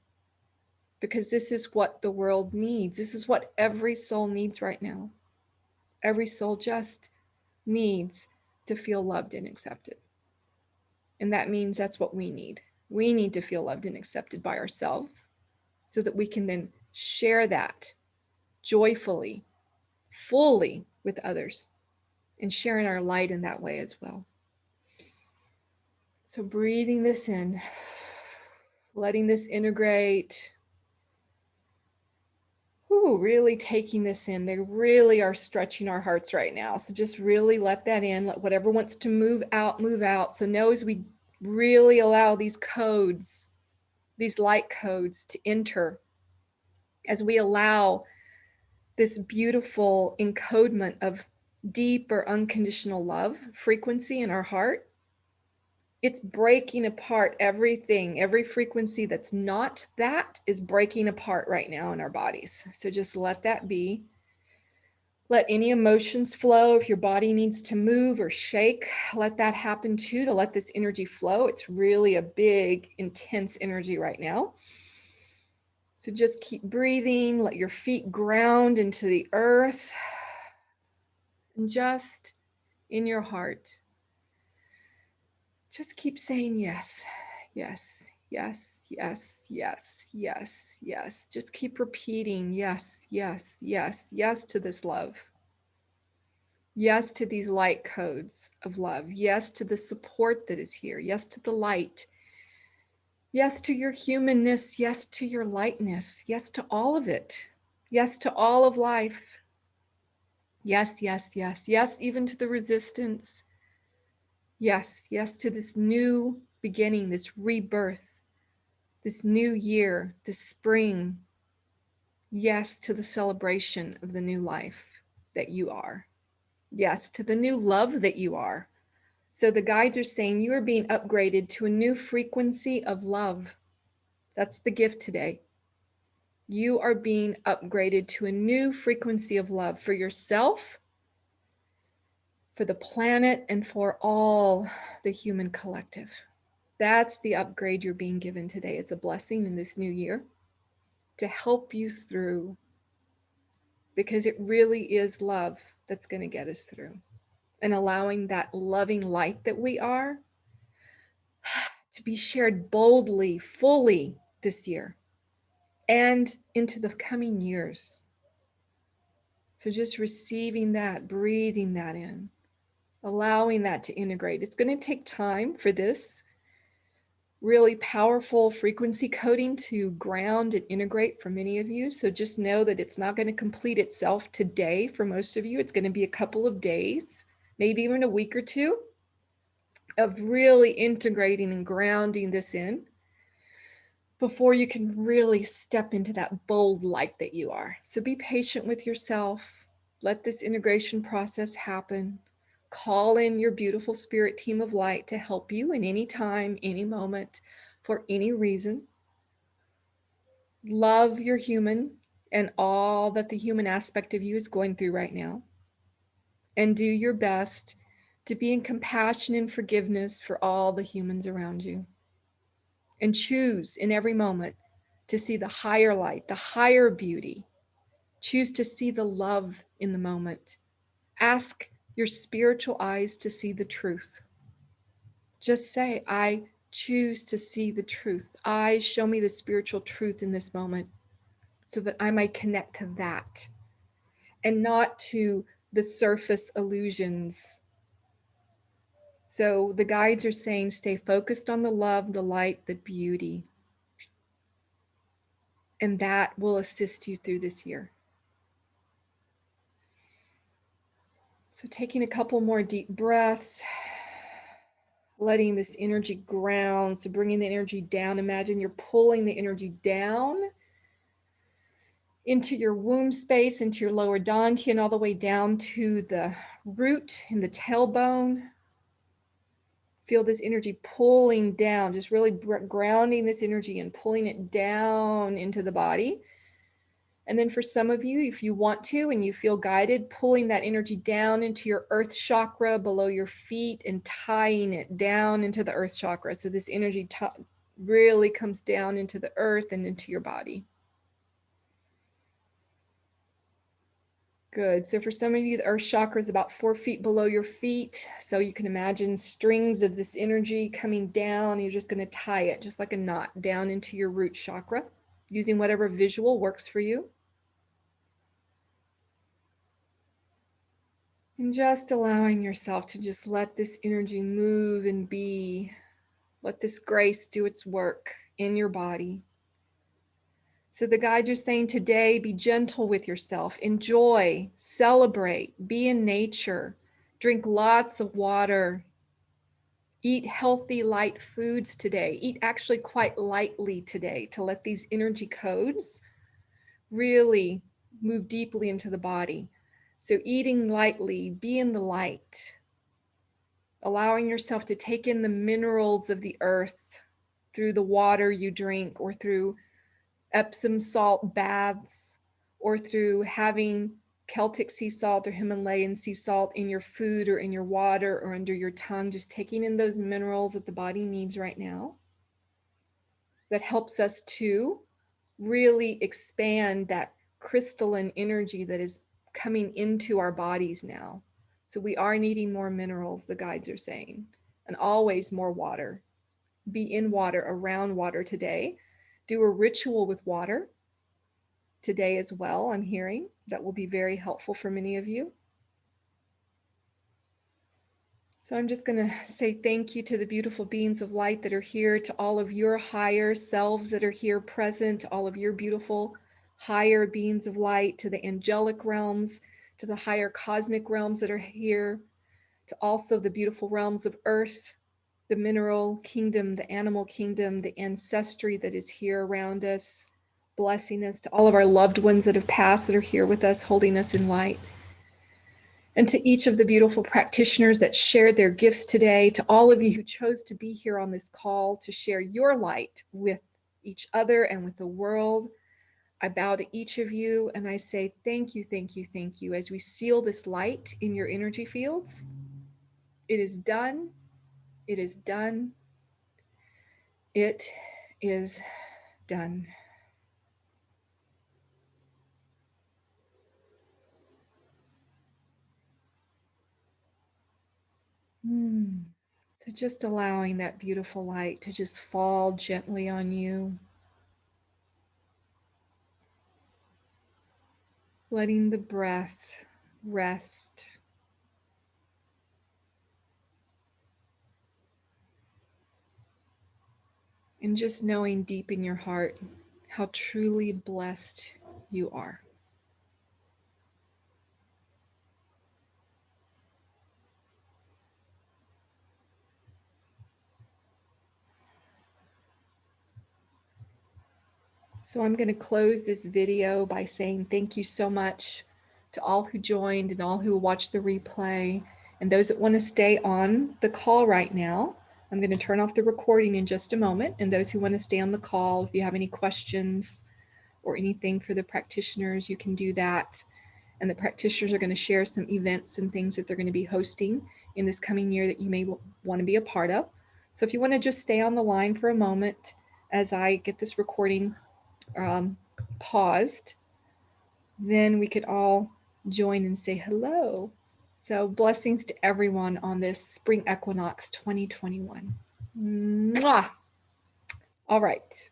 S1: Because this is what the world needs. This is what every soul needs right now. Every soul just needs to feel loved and accepted. And that means that's what we need. We need to feel loved and accepted by ourselves so that we can then share that joyfully, fully with others and sharing our light in that way as well. So breathing this in, letting this integrate. Ooh, really taking this in. They really are stretching our hearts right now. So just really let that in. Let whatever wants to move out, move out. So know as we really allow these codes, these light codes to enter, as we allow this beautiful encodement of deep or unconditional love frequency in our heart, it's breaking apart everything. Every frequency that's not that is breaking apart right now in our bodies. So just let that be. Let any emotions flow. If your body needs to move or shake, let that happen too, to let this energy flow. It's really a big, intense energy right now. So just keep breathing. Let your feet ground into the earth. And just in your heart, just keep saying yes, yes, yes, yes, yes, yes, yes. Just keep repeating yes, yes, yes, yes to this love. Yes to these light codes of love. Yes to the support that is here. Yes to the light. Yes to your humanness. Yes to your lightness. Yes to all of it. Yes to all of life. Yes, yes, yes. Yes, even to the resistance. Yes, yes to this new beginning, this rebirth, this new year, this spring. Yes to the celebration of the new life that you are. Yes to the new love that you are. So the guides are saying you are being upgraded to a new frequency of love. That's the gift today. You are being upgraded to a new frequency of love for yourself, for the planet, and for all the human collective. That's the upgrade you're being given today. It's a blessing in this new year to help you through, because it really is love that's going to get us through. And allowing that loving light that we are to be shared boldly, fully this year and into the coming years. So just receiving that, breathing that in, allowing that to integrate. It's going to take time for this really powerful frequency coding to ground and integrate for many of you. So just know that it's not going to complete itself today for most of you. It's going to be a couple of days, maybe even a week or two of really integrating and grounding this in before you can really step into that bold light that you are. So be patient with yourself. Let this integration process happen. Call in your beautiful spirit team of light to help you in any time, any moment, for any reason. Love your human and all that the human aspect of you is going through right now. And do your best to be in compassion and forgiveness for all the humans around you. And choose in every moment to see the higher light, the higher beauty. Choose to see the love in the moment. Ask your spiritual eyes to see the truth. Just say, I choose to see the truth. I show me the spiritual truth in this moment so that I might connect to that and not to the surface illusions. So the guides are saying, stay focused on the love, the light, the beauty. And that will assist you through this year. So taking a couple more deep breaths, letting this energy ground. So bringing the energy down. Imagine you're pulling the energy down into your womb space, into your lower dantian, all the way down to the root in the tailbone. Feel this energy pulling down, just really grounding this energy and pulling it down into the body. And then for some of you, if you want to and you feel guided, pulling that energy down into your earth chakra below your feet and tying it down into the earth chakra. So this energy really comes down into the earth and into your body. Good. So for some of you, the earth chakra is about 4 feet below your feet. So you can imagine strings of this energy coming down. You're just going to tie it just like a knot down into your root chakra, using whatever visual works for you. And just allowing yourself to just let this energy move and be. Let this grace do its work in your body. So the guides are saying today, be gentle with yourself, enjoy, celebrate, be in nature, drink lots of water, eat healthy, light foods today, eat actually quite lightly today to let these energy codes really move deeply into the body. So eating lightly, be in the light, allowing yourself to take in the minerals of the earth through the water you drink or through Epsom salt baths or through having Celtic sea salt or Himalayan sea salt in your food or in your water or under your tongue, just taking in those minerals that the body needs right now. That helps us to really expand that crystalline energy that is coming into our bodies now. So we are needing more minerals, the guides are saying, and always more water. Be in water, around water today. Do a ritual with water today as well, I'm hearing. That will be very helpful for many of you. So I'm just going to say thank you to the beautiful beings of light that are here, to all of your higher selves that are here present, to all of your beautiful higher beings of light, to the angelic realms, to the higher cosmic realms that are here, to also the beautiful realms of earth, the mineral kingdom, the animal kingdom, the ancestry that is here around us, blessing us, to all of our loved ones that have passed that are here with us, holding us in light. And to each of the beautiful practitioners that shared their gifts today, to all of you who chose to be here on this call to share your light with each other and with the world, I bow to each of you and I say thank you, thank you, thank you. As we seal this light in your energy fields, it is done, it is done, it is done. So just allowing that beautiful light to just fall gently on you. Letting the breath rest. And just knowing deep in your heart how truly blessed you are. So I'm going to close this video by saying thank you so much to all who joined and all who watched the replay and those that want to stay on the call right now. I'm going to turn off the recording in just a moment, and those who want to stay on the call, if you have any questions or anything for the practitioners, you can do that. And the practitioners are going to share some events and things that they're going to be hosting in this coming year that you may want to be a part of. So if you want to just stay on the line for a moment as I get this recording paused, then we could all join and say hello. So blessings to everyone on this spring equinox 2021. Mwah! All right.